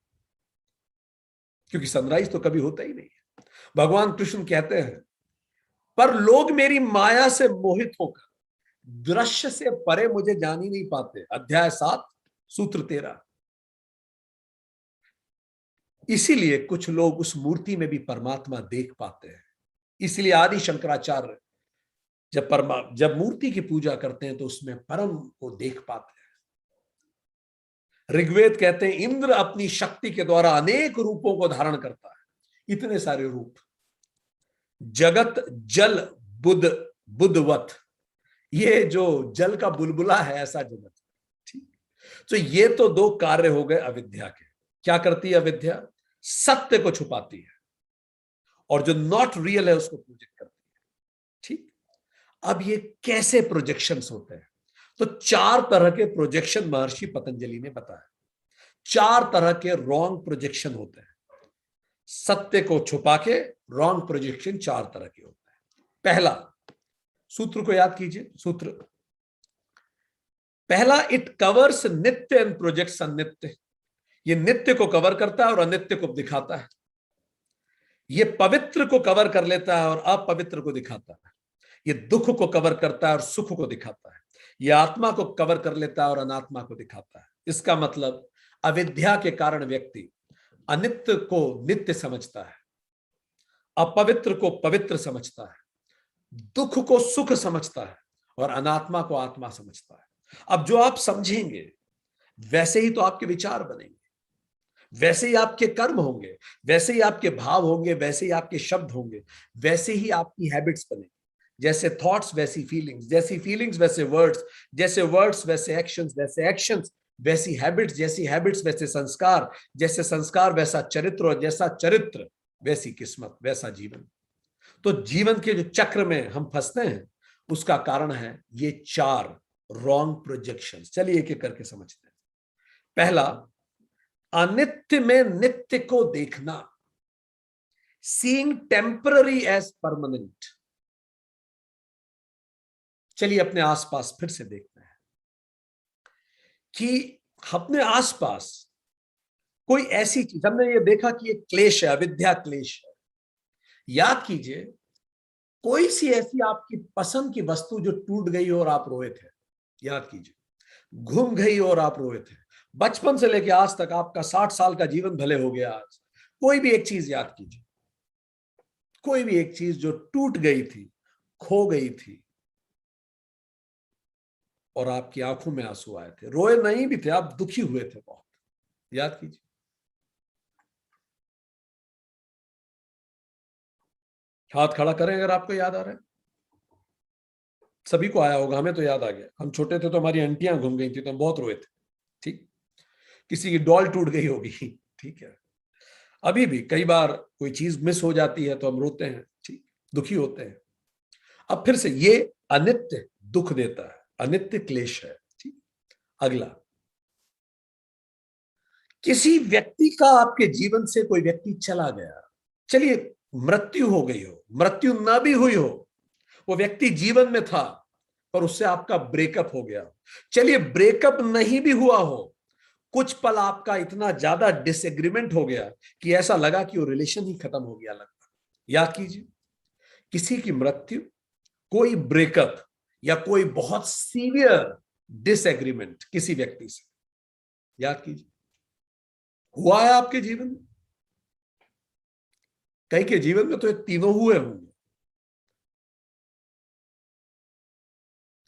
क्योंकि सनराइज तो कभी होता ही नहीं है। भगवान कृष्ण कहते हैं, पर लोग मेरी माया से मोहित होकर दृश्य से परे मुझे जान ही नहीं पाते। अध्याय 7 सूत्र 13। इसीलिए कुछ लोग उस मूर्ति में भी परमात्मा देख पाते हैं। इसलिए आदि शंकराचार्य जब मूर्ति की पूजा करते हैं तो उसमें परम को देख पाते हैं। ऋग्वेद कहते हैं इंद्र अपनी शक्ति के द्वारा अनेक रूपों को धारण करता है, इतने सारे रूप। जगत जल बुद्ध बुद्धवत, ये जो जल का बुलबुला है ऐसा जगत। ठीक, तो ये तो दो कार्य हो गए अविद्या के। क्या करती है अविद्या? सत्य को छुपाती है और जो नॉट रियल है उसको प्रोजेक्ट करती है। ठीक, अब ये कैसे प्रोजेक्शंस होते हैं? तो 4 तरह के प्रोजेक्शन महर्षि पतंजलि ने बताया। 4 तरह के रॉन्ग प्रोजेक्शन होते हैं। सत्य को छुपा के रॉन्ग प्रोजेक्शन 4 तरह के होते हैं। पहला, सूत्र को याद कीजिए, सूत्र पहला, इट कवर्स नित्य एंड प्रोजेक्ट्स अनित्य। ये नित्य को कवर करता है और अनित्य को दिखाता है। ये पवित्र को कवर कर लेता है और अपवित्र को दिखाता है। ये दुख को कवर करता है और सुख को दिखाता है। ये आत्मा को कवर कर लेता है और अनात्मा को दिखाता है। इसका मतलब अविद्या के कारण व्यक्ति अनित्य को नित्य समझता है, अपवित्र को पवित्र समझता है, दुख को सुख समझता है और अनात्मा को आत्मा समझता है। अब जो आप समझेंगे वैसे ही तो आपके विचार बनेंगे, वैसे ही आपके कर्म होंगे, वैसे ही आपके भाव होंगे, वैसे ही आपके शब्द होंगे, वैसे ही आपकी हैबिट्स बनेंगी। जैसे थॉट्स वैसी फीलिंग्स, जैसी फीलिंग्स वैसे वर्ड्स, जैसे वर्ड्स वैसे एक्शंस, वैसे एक्शंस वैसी हैबिट्स, जैसी हैबिट्स वैसे संस्कार, जैसे संस्कार वैसा चरित्र, और जैसा चरित्र वैसी किस्मत, वैसा जीवन। तो जीवन के जो चक्र में हम फंसते हैं उसका कारण है ये 4 रॉन्ग प्रोजेक्शंस। चलिए एक एक करके समझते हैं। पहला, अनित्य में नित्य को देखना, सीइंग टेम्पररी एज परमानेंट। चलिए अपने आसपास फिर से देखते हैं कि अपने आसपास कोई ऐसी चीज, हमने ये देखा कि एक क्लेश है, अविद्या क्लेश है। याद कीजिए कोई सी ऐसी आपकी पसंद की वस्तु जो टूट गई और आप रोए थे, याद कीजिए, घूम गई और आप रोए थे, बचपन से लेकर आज तक आपका 60 साल का जीवन भले हो गया आज, कोई भी एक चीज याद कीजिए, कोई भी एक चीज जो टूट गई थी, खो गई थी, और आपकी आंखों में आंसू आए थे, रोए नहीं भी थे, आप दुखी हुए थे बहुत, याद कीजिए। हाथ खड़ा करें अगर आपको याद आ रहा है। सभी को आया होगा, हमें तो याद आ गया। हम छोटे थे तो हमारी आंटियां घूम गई थी तो हम बहुत रोए थे, ठीक। किसी की डॉल टूट गई होगी, ठीक है। अभी भी कई बार कोई चीज मिस हो जाती है तो हम रोते हैं, ठीक, दुखी होते हैं। अब फिर से ये अनित्य दुख देता है, अनित्य क्लेश है, ठीक। अगला, किसी व्यक्ति का, आपके जीवन से कोई व्यक्ति चला गया, चलिए मृत्यु हो गई हो, मृत्यु ना भी हुई हो, वो व्यक्ति जीवन में था पर उससे आपका ब्रेकअप हो गया, चलिए ब्रेकअप नहीं भी हुआ हो, कुछ पल आपका इतना ज्यादा डिसएग्रीमेंट हो गया कि ऐसा लगा कि वो रिलेशन ही खत्म हो गया लगता। याद कीजिए, किसी की मृत्यु, कोई ब्रेकअप, या कोई बहुत सीवियर डिसएग्रीमेंट किसी व्यक्ति से, याद कीजिए, हुआ है आपके जीवन में। कई के जीवन में तो ये तीनों हुए होंगे।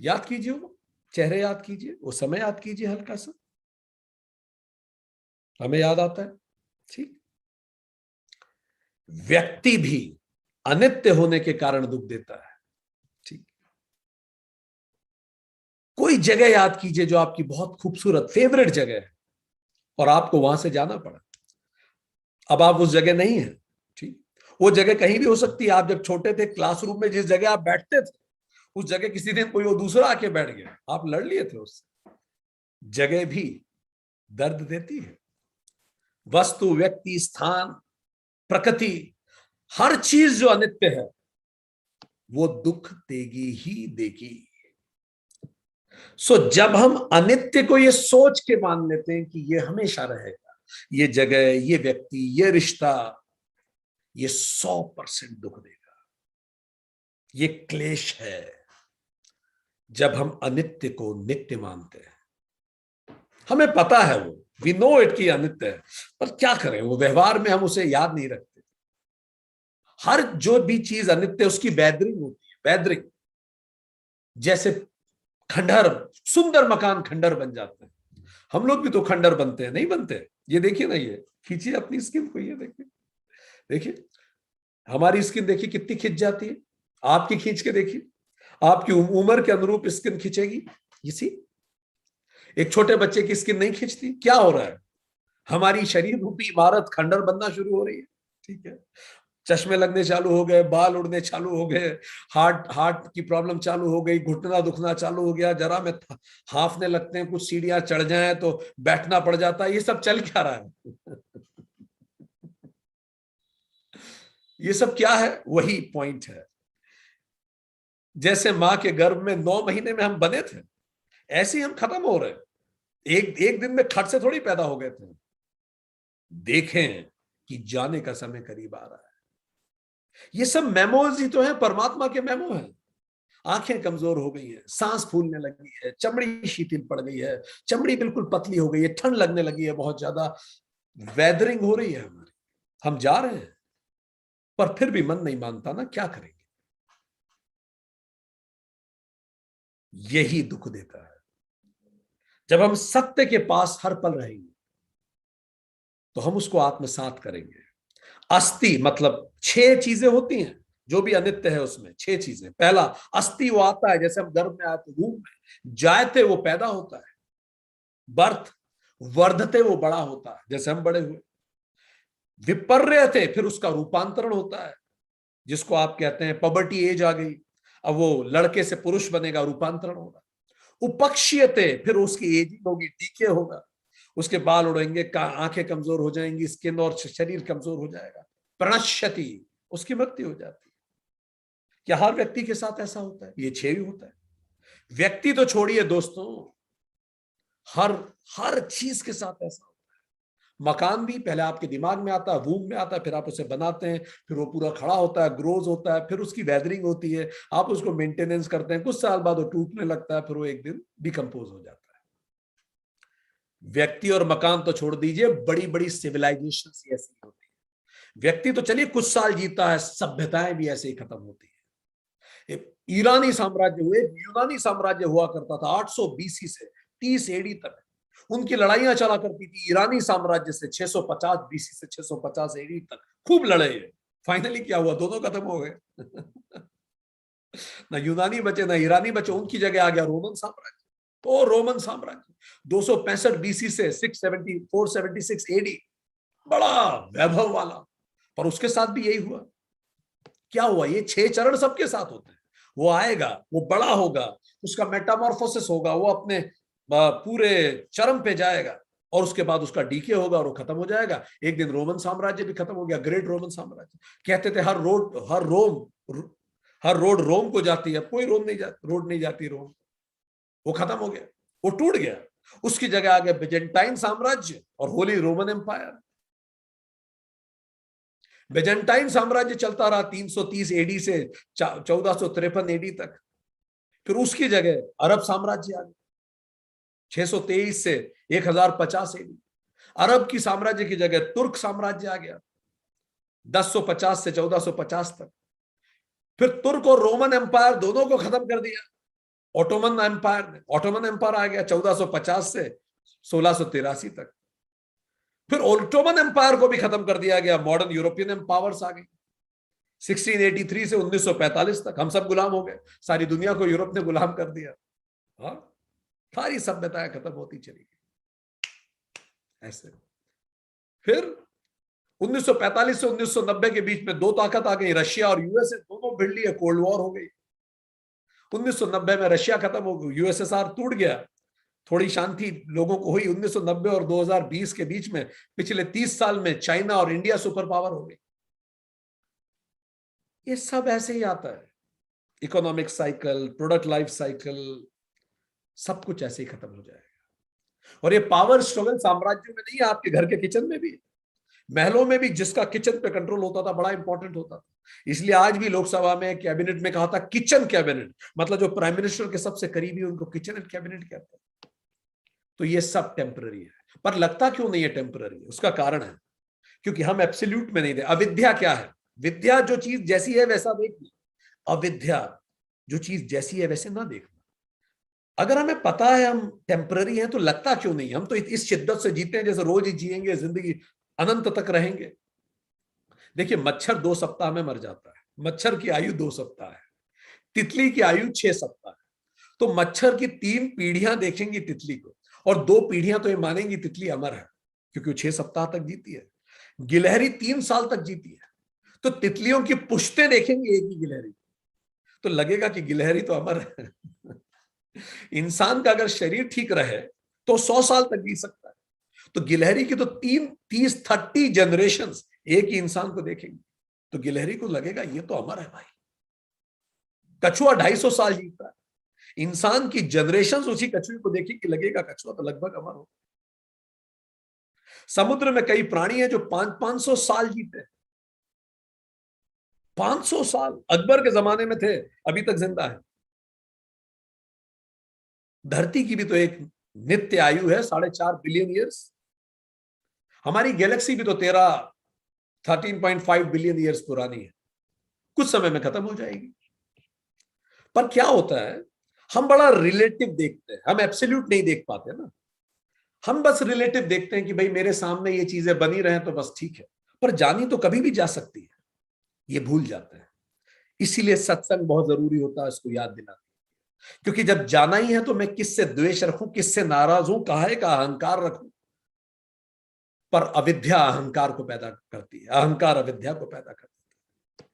याद कीजिए, वो चेहरे याद कीजिए, वो समय याद कीजिए, हल्का सा हमें याद आता है, ठीक। व्यक्ति भी अनित्य होने के कारण दुख देता है, ठीक। कोई जगह याद कीजिए जो आपकी बहुत खूबसूरत फेवरेट जगह है और आपको वहां से जाना पड़ा, अब आप उस जगह नहीं है, ठीक। वो जगह कहीं भी हो सकती है। आप जब छोटे थे, क्लासरूम में जिस जगह आप बैठते थे, उस जगह किसी दिन कोई वो दूसरा आके बैठ गया, आप लड़ लिए थे उससे। जगह भी दर्द देती है। वस्तु, व्यक्ति, स्थान, प्रकृति, हर चीज जो अनित्य है वो दुख देगी ही देगी। जब हम अनित्य को ये सोच के मान लेते हैं कि ये हमेशा रहेगा, ये जगह, ये व्यक्ति, ये रिश्ता, ये 100% दुख देगा, ये क्लेश है। जब हम अनित्य को नित्य मानते हैं, हमें पता है वो, वी नो इट कि अनित्य है, पर क्या करें, वो व्यवहार में हम उसे याद नहीं रखते। हर जो भी चीज अनित्य उसकी बैदरिंग होती है, बैदरिंग। जैसे खंडहर, सुंदर मकान खंडहर बन जाते हैं, हम लोग भी तो खंडहर बनते हैं, नहीं बनते? ये देखिए ना, ये खींचिए अपनी स्किन को, ये देखिए, देखिए हमारी स्किन देखिए कितनी खिंच जाती है। आपकी खींच के देखिए, आपकी उम्र के अनुरूप स्किन खिंचेगी। इसी एक छोटे बच्चे की स्किन नहीं खिंचती, क्या हो रहा है? हमारी शरीर रूपी इमारत खंडहर बनना शुरू हो रही है, ठीक है। चश्मे लगने चालू हो गए, बाल उड़ने चालू हो गए, हार्ट हार्ट की प्रॉब्लम चालू हो गई, घुटना दुखना चालू हो गया, जरा में हांफने लगते हैं, कुछ सीढ़ियां चढ़ जाएं तो बैठना पड़ जाता है। ये सब चल क्या रहा है? ये सब क्या है? वही पॉइंट है। जैसे मां के गर्भ में 9 महीने में हम बने थे, ऐसे ही हम खत्म हो रहे हैं। एक एक दिन में खट से थोड़ी पैदा हो गए थे। देखें कि जाने का समय करीब आ रहा है। ये सब मेमोज ही तो है, परमात्मा के मेमो है। आंखें कमजोर हो गई है, सांस फूलने लगी है, चमड़ी शिथिल पड़ गई है, चमड़ी बिल्कुल पतली हो गई है, ठंड लगने लगी है, बहुत ज्यादा वेदरिंग हो रही है हमारी। हम जा रहे हैं पर फिर भी मन नहीं मानता ना, क्या करेंगे? यही दुख देता है। जब हम सत्य के पास हर पल रहेंगे तो हम उसको आत्मसात करेंगे। अस्थि मतलब 6 चीजें होती हैं जो भी अनित्य है, उसमें 6 चीजें। पहला, अस्थि वो आता है, जैसे हम गर्भ में आते, रूप में जायते वो पैदा होता है, बर्थ, वर्धते वो बड़ा होता है, जैसे हम बड़े हुए। विपर्यते फिर उसका रूपांतरण होता है, जिसको आप कहते हैं पबर्टी एज आ गई, अब वो लड़के से पुरुष बनेगा, रूपांतरण होगा। उपक्षीयते फिर उसकी एजिंग होगी, डीके होगा। उसके बाल उड़ेंगे, आंखें कमजोर हो जाएंगी, स्किन और शरीर कमजोर हो जाएगा, प्रणश्यति, उसकी मृत्यु हो जाती है। क्या हर व्यक्ति के साथ ऐसा होता है? ये 6 ही होता है। व्यक्ति तो छोड़िए दोस्तों, हर हर चीज के साथ ऐसा होता है। मकान भी पहले आपके दिमाग में आता है, वूम में आता है, फिर आप उसे बनाते हैं, फिर वो पूरा खड़ा होता है, ग्रोज होता है, फिर उसकी वेदरिंग होती है, आप उसको मेंटेनेंस करते हैं, कुछ साल बाद वो टूटने लगता है, फिर वो एक दिन डिकम्पोज हो जाता है। व्यक्ति और मकान तो छोड़ दीजिए, बड़ी बड़ी सिविलाइजेशन ऐसी होती है। व्यक्ति तो चलिए कुछ साल जीता है, सभ्यताएं भी ऐसे ही खत्म होती है। ईरानी साम्राज्य हुए, यूनानी साम्राज्य हुआ करता था 800 बीसी से 30 एडी तक, उनकी लड़ाइयां चला करती थी ईरानी साम्राज्य से 650 बीसी से 650 एडी तक, खूब लड़े। फाइनली क्या हुआ? दोनों खत्म हो गए। ना यूनानी बचे ना ईरानी बचे, उनकी जगह आ गया रोमन साम्राज्य। तो रोमन साम्राज्य 265 बीसी से 670 476 एडी, बड़ा वैभव वाला। पर उसके साथ भी यही हुआ। क्या हुआ? ये 6 चरण सबके साथ होते हैं। वो आएगा, वो बड़ा होगा, उसका मेटामॉर्फोसिस होगा, वो अपने पूरे चरम पे जाएगा, और उसके बाद उसका डीके होगा और वो खत्म हो जाएगा। एक दिन रोमन साम्राज्य भी खत्म हो गया, ग्रेट रोमन साम्राज्य। कहते थे हर रोड रोम को जाती है, कोई रोड नहीं जाती रोम। वो खत्म हो गया, वो टूट गया। उसकी जगह आ गया बेजेंटाइन साम्राज्य और होली रोमन एम्पायर। बेजेंटाइन साम्राज्य चलता रहा 330 एडी से 1453 एडी तक। फिर उसकी जगह अरब साम्राज्य आ गया 623 से 1050 एडी। अरब की साम्राज्य की जगह तुर्क साम्राज्य आ गया 1050 से 1450 तक। फिर तुर्क और रोमन एम्पायर दोनों को खत्म कर दिया ऑटोमन एम्पायर ने। ऑटोमन एम्पायर आ गया 1450 से 1683 तक। फिर ऑटोमन एम्पायर को भी खत्म कर दिया गया, मॉडर्न यूरोपियन एम्पावर्स आ गई 1683 से 1945 तक। हम सब गुलाम हो गए, सारी दुनिया को यूरोप ने गुलाम कर दिया। हाँ, सारी सभ्यताएं खत्म होती चली गई ऐसे। फिर 1945 से 1990 के बीच में 2 ताकत आ गई, रशिया और यूएसए, दोनों भिड़ लिए, कोल्ड वॉर हो गई। 1990 में रशिया खत्म हो गई, यूएसएसआर टूट गया, थोड़ी शांति लोगों को हुई। 1990 और 2020 के बीच में पिछले 30 साल में चाइना और इंडिया सुपर पावर हो गई। ये सब ऐसे ही आता है, economic cycle, product life cycle, सब कुछ ऐसे ही खत्म हो जाएगा। और ये पावर स्ट्रगल साम्राज्यों में नहीं है, आपके घर के किचन में भी, महलों में भी। जिसका किचन पे कंट्रोल होता था बड़ा इंपॉर्टेंट होता था। इसलिए आज भी लोकसभा में कैबिनेट में कहा था किचन कैबिनेट, मतलब जो प्राइम मिनिस्टर के सबसे करीबी उनको किचन एंड कैबिनेट कहते हैं। तो ये सब टेम्पररी है। पर लगता क्यों नहीं है टेम्पररी? उसका कारण है क्योंकि हम एब्सोल्यूट में नहीं दे। अविद्या क्या है? विद्या जो चीज जैसी है वैसा देखना, अविद्या जो चीज जैसी है वैसे ना देखना। अगर हमें पता है हम टेम्पररी हैं तो लगता क्यों नहीं? हम तो इस शिद्दत से जीते हैं जैसे रोज ही जिएंगे, जिंदगी अनंत तक रहेंगे। देखिए, मच्छर 2 सप्ताह में मर जाता है, मच्छर की आयु 2 सप्ताह है, तितली की आयु 6 सप्ताह है। तो मच्छर की 3 पीढ़ियां देखेंगी तितली को, और 2 पीढ़ियां तो ये मानेंगी तितली अमर है क्योंकि वो 6 सप्ताह तक जीती है। गिलहरी 3 साल तक जीती है, तो तितलियों की पुश्तें देखेंगे एक ही गिलहरी, तो लगेगा कि गिलहरी तो अमर है। इंसान का अगर शरीर ठीक रहे तो 100 साल तक जी सकता है, तो गिलहरी की तो 30 जनरेशन एक ही इंसान को देखेंगे, तो गिलहरी को लगेगा ये तो अमर है भाई। कछुआ 250 साल जीता है, इंसान की जनरेशन उसी कछुए को देखेंगे, लगेगा कछुआ तो लगभग अमर हो। समुद्र में कई प्राणी हैं जो 500 साल जीते हैं, 500 साल अकबर के जमाने में थे, अभी तक जिंदा है। धरती की भी तो एक नित्य आयु है 4.5 बिलियन ईयर्स। हमारी गैलेक्सी भी तो 13.5 बिलियन ईयर्स पुरानी है, कुछ समय में खत्म हो जाएगी। पर क्या होता है, हम बड़ा रिलेटिव देखते हैं, हम एब्सोल्यूट नहीं देख पाते ना। हम बस रिलेटिव देखते हैं कि भाई मेरे सामने ये चीजें बनी रहे तो बस ठीक है, पर जानी तो कभी भी जा सकती है, ये भूल जाते हैं। इसीलिए सत्संग बहुत जरूरी होता है, इसको याद दिलाना। क्योंकि जब जाना ही है तो मैं किससे द्वेष रखूं, किससे नाराज हूं, काहे का अहंकार रखूं। पर अविद्या अहंकार को पैदा करती है, अहंकार अविद्या को पैदा करती है।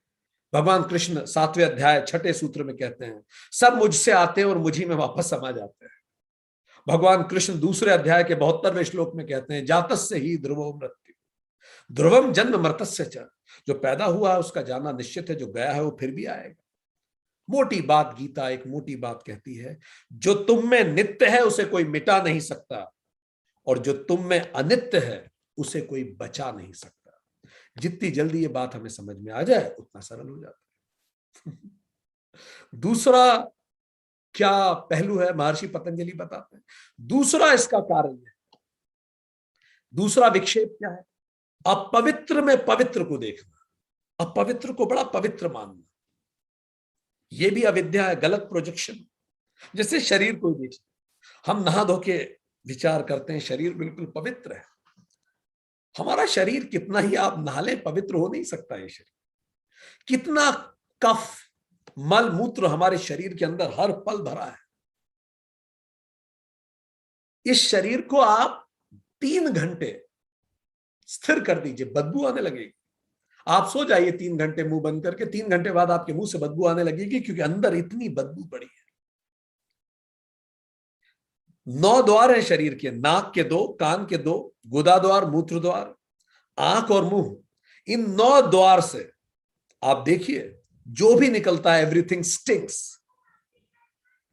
भगवान कृष्ण 7वें अध्याय 6ठे सूत्र में कहते हैं, सब मुझसे आते हैं और मुझी में वापस समा जाते हैं। भगवान कृष्ण दूसरे अध्याय के 72वें श्लोक में कहते हैं, जातस्य ही ध्रुवो मृत्यु ध्रुवम जन्म मृतस्य च। जो पैदा हुआ है उसका जाना निश्चित है, जो गया है वो फिर भी आएगा। मोटी बात, गीता एक मोटी बात कहती है, जो तुम में नित्य है उसे कोई मिटा नहीं सकता, और जो तुम में अनित्य है उसे कोई बचा नहीं सकता। जितनी जल्दी ये बात हमें समझ में आ जाए उतना सरल हो जाता है। दूसरा क्या पहलू है, महर्षि पतंजलि बताते हैं। दूसरा इसका कारण है, दूसरा विक्षेप क्या है? अपवित्र में पवित्र को देखना, अपवित्र को बड़ा पवित्र मानना, यह भी अविद्या है, गलत प्रोजेक्शन। जैसे शरीर को देख, हम नहा धो के विचार करते हैं शरीर बिल्कुल पवित्र है। हमारा शरीर कितना ही आप नहा लें पवित्र हो नहीं सकता। ये शरीर कितना कफ मल मूत्र हमारे शरीर के अंदर हर पल भरा है। इस शरीर को आप 3 घंटे स्थिर कर दीजिए, बदबू आने लगेगी। आप सो जाइए 3 घंटे मुंह बंद करके, 3 घंटे बाद आपके मुंह से बदबू आने लगेगी, क्योंकि अंदर इतनी बदबू पड़ी है। 9 द्वार है शरीर के, नाक के 2, कान के 2, गुदा द्वार, मूत्र द्वार, आंख और मुंह। इन 9 द्वार से आप देखिए जो भी निकलता है, एवरीथिंग स्टिंक्स।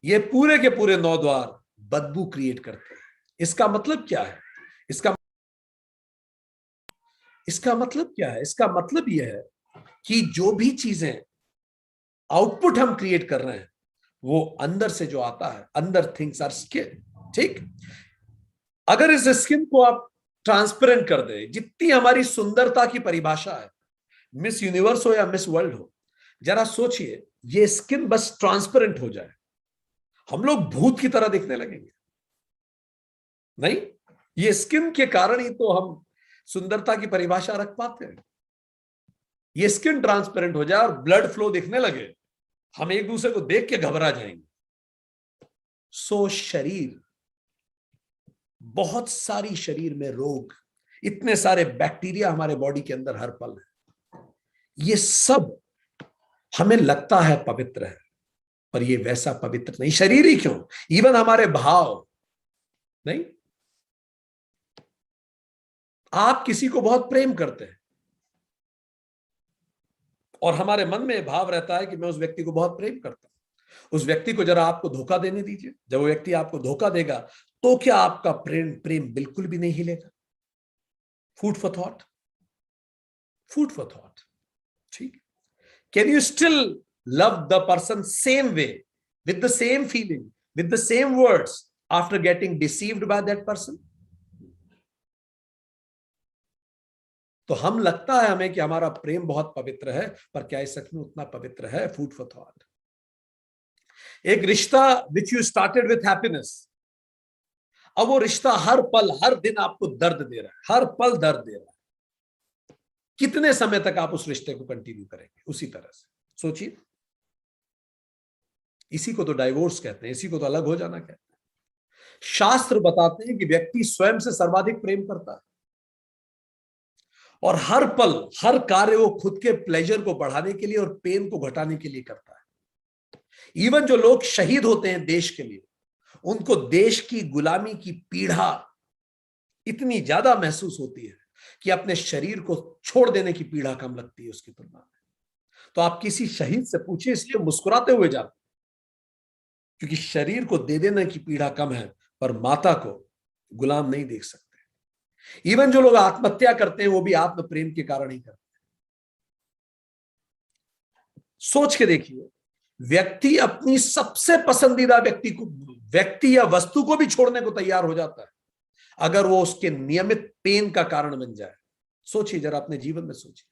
ये पूरे के पूरे 9 द्वार बदबू क्रिएट करते हैं। इसका मतलब क्या है? इसका मतलब क्या है? इसका मतलब यह है कि जो भी चीजें आउटपुट हम क्रिएट कर रहे हैं वो अंदर से जो आता है, अंदर थिंग्स आर स्किन। ठीक, अगर इस स्किन को आप ट्रांसपेरेंट कर दे, जितनी हमारी सुंदरता की परिभाषा है, मिस यूनिवर्स हो या मिस वर्ल्ड हो, जरा सोचिए ये स्किन बस ट्रांसपेरेंट हो जाए, हम लोग भूत की तरह दिखने लगेंगे। नहीं, ये स्किन के कारण ही तो हम सुंदरता की परिभाषा रख पाते हैं। ये स्किन ट्रांसपेरेंट हो जाए और ब्लड फ्लो दिखने लगे, हम एक दूसरे को देख के घबरा जाएंगे। सो शरीर, बहुत सारी शरीर में रोग, इतने सारे बैक्टीरिया हमारे बॉडी के अंदर हर पल है। ये सब हमें लगता है पवित्र है, पर ये वैसा पवित्र नहीं। शरीर ही क्यों, इवन हमारे भाव नहीं। आप किसी को बहुत प्रेम करते हैं और हमारे मन में भाव रहता है कि मैं उस व्यक्ति को बहुत प्रेम करता हूं। उस व्यक्ति को जरा आपको धोखा देने दीजिए, जब वो व्यक्ति आपको धोखा देगा तो क्या आपका प्रेम बिल्कुल भी नहीं हिलेगा? Food for thought, food for thought. ठीक, can you still love the person same way, with the same feeling, with the same words, after getting deceived by that person? तो हम लगता है हमें कि हमारा प्रेम बहुत पवित्र है, पर क्या इस सच में उतना पवित्र है? Food for thought. एक रिश्ता which you started with happiness, अब वो रिश्ता हर पल हर दिन आपको दर्द दे रहा है, हर पल दर्द दे रहा है। कितने समय तक आप उस रिश्ते को कंटिन्यू करेंगे उसी तरह से? सोचिए। इसी को तो डाइवोर्स कहते हैं, इसी को तो अलग हो जाना कहते हैं। शास्त्र बताते हैं कि व्यक्ति स्वयं से सर्वाधिक प्रेम करता है और हर पल हर कार्य वो खुद के प्लेजर को बढ़ाने के लिए और पेन को घटाने के लिए करता है। इवन जो लोग शहीद होते हैं देश के लिए, उनको देश की गुलामी की पीड़ा इतनी ज्यादा महसूस होती है कि अपने शरीर को छोड़ देने की पीड़ा कम लगती है उसकी तुलना में। तो आप किसी शहीद से पूछिए, इसलिए मुस्कुराते हुए जाते, क्योंकि शरीर को दे देने की पीड़ा कम है, पर माता को गुलाम नहीं देख सकते। इवन जो लोग आत्महत्या करते हैं वो भी आत्म प्रेम के कारण ही करते हैं। सोच के देखिए, व्यक्ति अपनी सबसे पसंदीदा व्यक्ति या वस्तु को भी छोड़ने को तैयार हो जाता है अगर वो उसके नियमित पेन का कारण बन जाए। सोचिए जरा, अपने जीवन में सोचिए,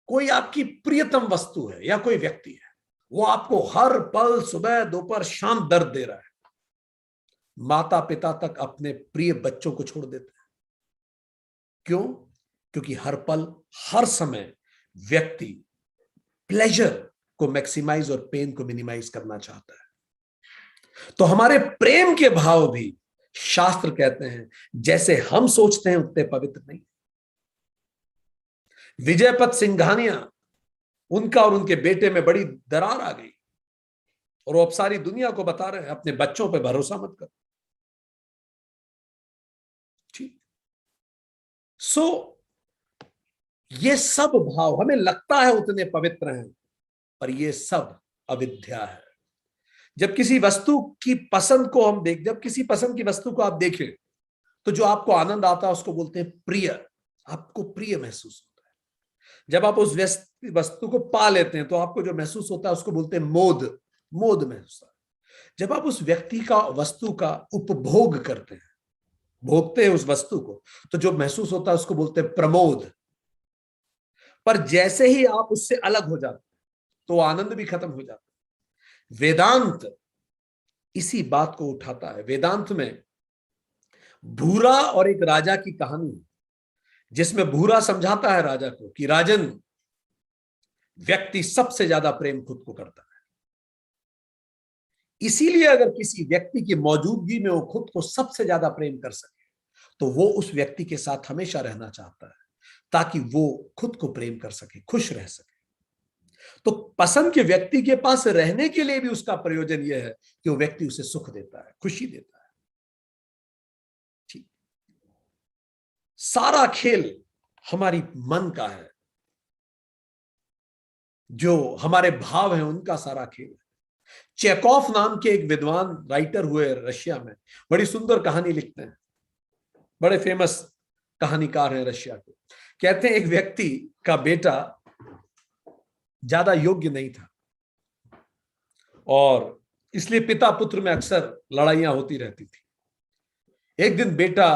कोई आपकी प्रियतम वस्तु है या कोई व्यक्ति है, वो आपको हर पल सुबह दोपहर शाम दर्द दे रहा है। माता पिता तक अपने प्रिय बच्चों को छोड़ देते हैं। क्यों? क्योंकि हर पल हर समय व्यक्ति प्लेजर को मैक्सिमाइज और पेन को मिनिमाइज करना चाहता है। तो हमारे प्रेम के भाव भी शास्त्र कहते हैं जैसे हम सोचते हैं उतने पवित्र नहीं। विजयपत सिंघानिया, उनका और उनके बेटे में बड़ी दरार आ गई और वो अब सारी दुनिया को बता रहे हैं अपने बच्चों पे भरोसा मत करो। सो ये सब भाव हमें लगता है उतने पवित्र हैं, पर ये सब अविद्या है। जब किसी वस्तु की पसंद को हम जब किसी पसंद की वस्तु को आप देखें, तो जो आपको आनंद आता है उसको बोलते हैं प्रिय, आपको प्रिय महसूस होता है। जब आप उस वस्तु को पा लेते हैं तो आपको जो महसूस होता है उसको बोलते हैं मोद, मोद महसूस होता है। जब आप उस व्यक्ति का, वस्तु का उपभोग करते हैं, भोगते हैं उस वस्तु को, तो जो महसूस होता है उसको बोलते हैं प्रमोद। पर जैसे ही आप उससे अलग हो जाते हैं तो आनंद भी खत्म हो जाता है। वेदांत इसी बात को उठाता है। वेदांत में भूरा और एक राजा की कहानी, जिसमें भूरा समझाता है राजा को कि राजन, व्यक्ति सबसे ज्यादा प्रेम खुद को करता है, इसीलिए अगर किसी व्यक्ति की मौजूदगी में वो खुद को सबसे ज्यादा प्रेम कर सके तो वो उस व्यक्ति के साथ हमेशा रहना चाहता है, ताकि वो खुद को प्रेम कर सके, खुश रह सके। तो पसंद के व्यक्ति के पास रहने के लिए भी उसका प्रयोजन यह है कि वो व्यक्ति उसे सुख देता है, खुशी देता है। ठीक, सारा खेल हमारी मन का है, जो हमारे भाव हैं उनका सारा खेल है। चेकॉफ नाम के एक विद्वान राइटर हुए रशिया में, बड़ी सुंदर कहानी लिखते हैं, बड़े फेमस कहानीकार हैं रशिया के। कहते हैं एक व्यक्ति का बेटा ज्यादा योग्य नहीं था और इसलिए पिता पुत्र में अक्सर लड़ाइयां होती रहती थी। एक दिन बेटा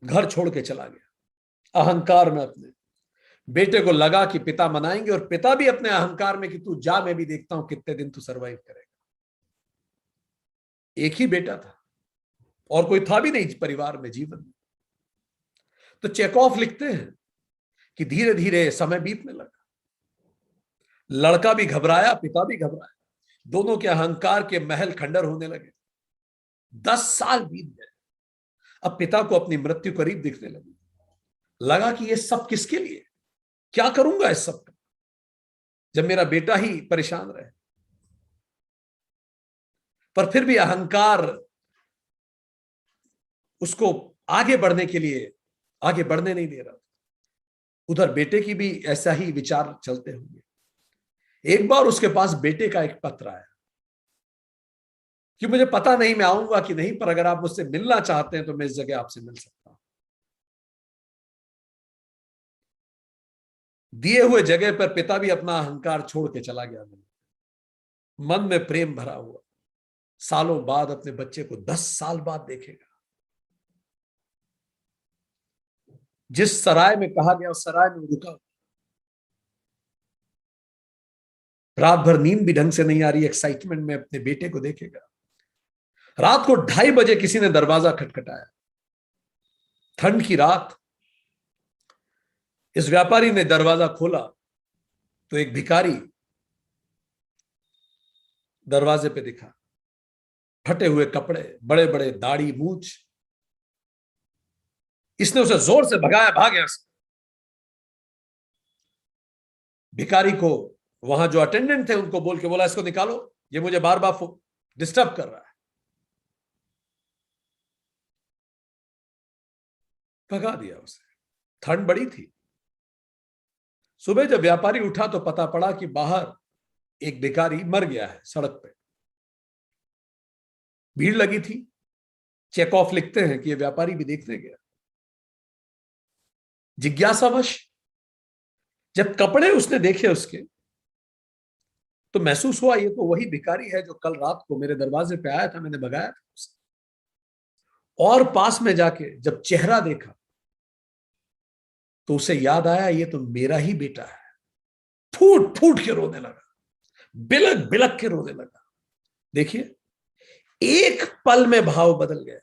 घर छोड़ के चला गया अहंकार में अपने। बेटे को लगा कि पिता मनाएंगे, और पिता भी अपने अहंकार में कि तू जा, मैं भी देखता हूं कितने दिन तू सरवाइव करेगा। एक ही बेटा था और कोई था भी नहीं परिवार में, जीवन में। तो चेकॉफ लिखते हैं कि धीरे धीरे समय बीतने लगा, लड़का भी घबराया, पिता भी घबराया, दोनों के अहंकार के महल खंडर होने लगे। 10 साल बीत गए। अब पिता को अपनी मृत्यु करीब दिखने लगी। लगा कि ये सब किसके लिए, क्या करूंगा इस सब का, जब मेरा बेटा ही परेशान रहे। पर फिर भी अहंकार उसको आगे बढ़ने के लिए आगे बढ़ने नहीं दे रहा। उधर बेटे की भी ऐसा ही विचार चलते होंगे। एक बार उसके पास बेटे का एक पत्र आया कि मुझे पता नहीं मैं आऊंगा कि नहीं, पर अगर आप मुझसे मिलना चाहते हैं तो मैं इस जगह आपसे मिल सकता हूं। दिए हुए जगह पर पिता भी अपना अहंकार छोड़ के चला गया। मन में प्रेम भरा हुआ, सालों बाद अपने बच्चे को 10 साल बाद देखेगा। जिस सराय में कहा गया उस सराय में रुका। रात भर नींद भी ढंग से नहीं आ रही, एक्साइटमेंट में अपने बेटे को देखेगा। रात को 2:30 बजे किसी ने दरवाजा खटखटाया। ठंड की रात। इस व्यापारी ने दरवाजा खोला तो एक भिखारी दरवाजे पे दिखा, फटे हुए कपड़े, बड़े बड़े दाढ़ी मूछ। इसने उसे जोर से भगाया, भाग यहां से। भिखारी को वहां जो अटेंडेंट थे उनको बोल के बोला, इसको निकालो, ये मुझे बार बार डिस्टर्ब कर रहा है। भगा दिया उसे। ठंड बड़ी थी। सुबह जब व्यापारी उठा तो पता पड़ा कि बाहर एक भिखारी मर गया है सड़क पे। भीड़ लगी थी। चेकऑफ लिखते हैं कि यह व्यापारी भी देखने गया। जिज्ञासावश जब कपड़े उसने देखे उसके, तो महसूस हुआ ये तो वही भिखारी है जो कल रात को मेरे दरवाजे पे आया था, मैंने भगाया था उसे। और पास में जाके जब चेहरा देखा तो उसे याद आया ये तो मेरा ही बेटा है। फूट फूट के रोने लगा, बिलक बिलक के रोने लगा। देखिए, एक पल में भाव बदल गया।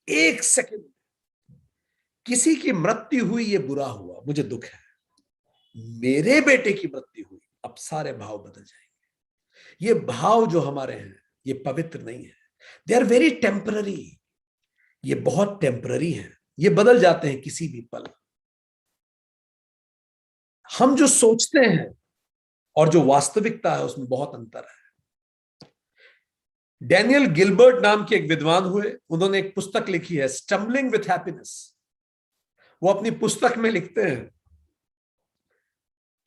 एक सेकंड। किसी की मृत्यु हुई, ये बुरा हुआ, मुझे दुख है। मेरे बेटे की मृत्यु हुई, अब सारे भाव बदल जाएंगे। ये भाव जो हमारे हैं ये पवित्र नहीं है। They are very temporary. ये बहुत टेम्पररी है, ये बदल जाते हैं किसी भी पल। हम जो सोचते हैं और जो वास्तविकता है उसमें बहुत अंतर है। डैनियल गिलबर्ट नाम के एक विद्वान हुए, उन्होंने एक पुस्तक लिखी है, स्टम्बलिंग विथ हैप्पीनेस। वो अपनी पुस्तक में लिखते हैं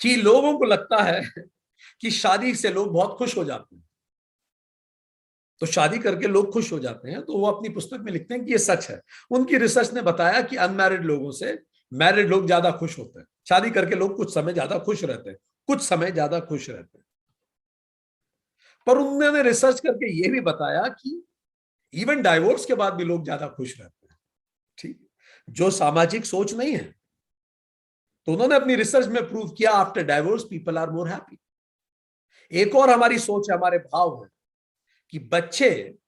कि लोगों को लगता है कि शादी से लोग बहुत खुश हो जाते हैं, तो शादी करके लोग खुश हो जाते हैं, तो वो अपनी पुस्तक में लिखते हैं कि ये सच है। उनकी रिसर्च ने बताया कि अनमैरिड लोगों से मैरिड लोग ज्यादा खुश होते हैं। शादी करके लोग कुछ समय ज्यादा खुश रहते हैं, कुछ समय ज्यादा खुश रहते हैं। पर उन्होंने रिसर्च करके ये भी बताया कि इवन डाइवोर्स के बाद भी लोग ज्यादा खुश रहते हैं। ठीक, जो सामाजिक सोच नहीं है, तो उन्होंने अपनी रिसर्च में प्रूव किया after divorce people are more happy. एक और हमारी सोच है, हमारे भाव है कि बच्चे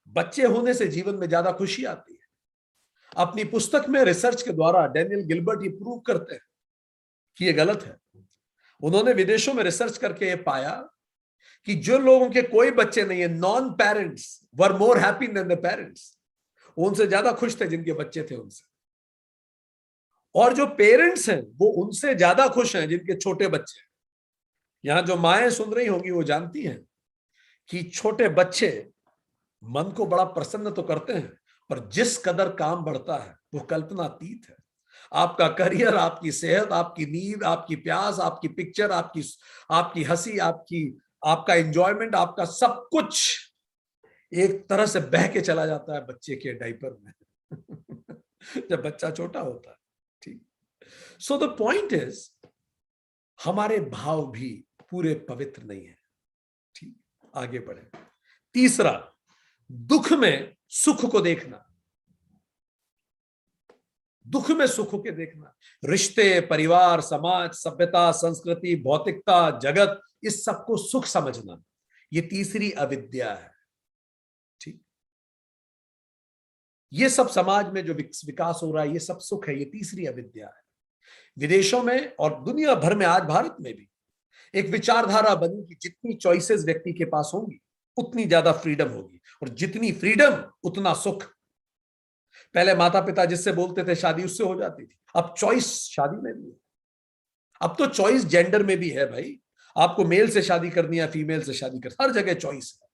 बच्चे होने से जीवन में ज्यादा खुशी आती है। अपनी पुस्तक में रिसर्च के द्वारा डेनियल गिलबर्ट ये प्रूव करते हैं कि ये गलत है। उन्होंने विदेशों में रिसर्च करके ये पाया कि जो लोगों के कोई बच्चे नहीं है, non parents were more happy than the parents, उनसे ज्यादा खुश थे जिनके बच्चे थे उनसे। और जो पेरेंट्स हैं वो उनसे ज्यादा खुश हैं जिनके छोटे बच्चे हैं। यहां जो माएं सुन रही होंगी वो जानती हैं कि छोटे बच्चे मन को बड़ा प्रसन्न तो करते हैं, पर जिस कदर काम बढ़ता है वो कल्पनातीत है। आपका करियर, आपकी सेहत, आपकी नींद, आपकी प्यास, आपकी पिक्चर, आपकी हंसी, आपका एंजॉयमेंट, आपका सब कुछ एक तरह से बह के चला जाता है बच्चे के डायपर में जब बच्चा छोटा होता है। ठीक, सो द पॉइंट इज हमारे भाव भी पूरे पवित्र नहीं है। ठीक, आगे बढ़े। तीसरा, दुख में सुख को देखना। दुख में सुख के देखना, रिश्ते, परिवार, समाज, सभ्यता, संस्कृति, भौतिकता, जगत, इस सबको सुख समझना, ये तीसरी अविद्या है। ठीक, ये सब समाज में जो विकास हो रहा है, ये सब सुख है, ये तीसरी अविद्या है। विदेशों में और दुनिया भर में, आज भारत में भी एक विचारधारा बनी कि जितनी चॉइसेस व्यक्ति के पास होंगी उतनी ज्यादा फ्रीडम होगी, और जितनी फ्रीडम उतना सुख। पहले माता पिता जिससे बोलते थे शादी उससे हो जाती थी, अब चॉइस शादी में भी है। अब तो चॉइस जेंडर में भी है भाई, आपको मेल से शादी करनी है, फीमेल से शादी करनी, हर जगह चॉइस है।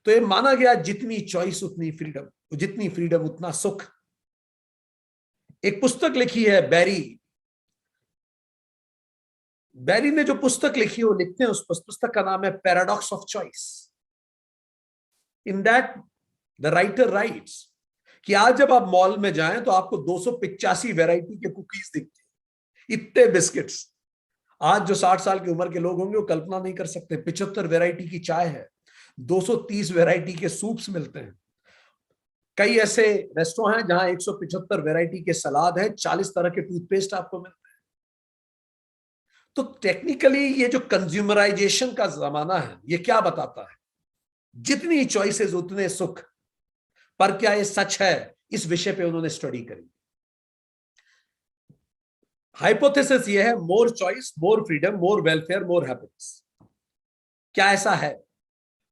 तो ये माना गया जितनी चॉइस उतनी फ्रीडम, जितनी फ्रीडम उतना सुख। एक पुस्तक लिखी है बैरी ने जो पुस्तक लिखी है, वो लिखते हैं, उस पुस्तक का नाम है paradox of choice. In that the writer writes कि आज जब आप मॉल में जाएं तो आपको 285 वैरायटी के कुकीज दिखते हैं, इतने बिस्किट्स। आज जो 60 साल की उम्र के लोग होंगे वो कल्पना नहीं कर सकते। 75 वैरायटी की चाय है, 230 वैरायटी के सूप्स मिलते हैं। कई ऐसे रेस्टोरेंट हैं जहां 175 वैरायटी के सलाद है, 40 तरह के टूथपेस्ट आपको मिलते हैं। तो टेक्निकली ये जो कंज्यूमराइजेशन का जमाना है, ये क्या बताता है? जितनी चॉइसेस उतने सुख। पर क्या ये सच है? इस विषय पे उन्होंने स्टडी करी। हाइपोथेसिस ये है, मोर चॉइस, मोर फ्रीडम, मोर वेलफेयर, मोर हैप्पीनेस। क्या ऐसा है?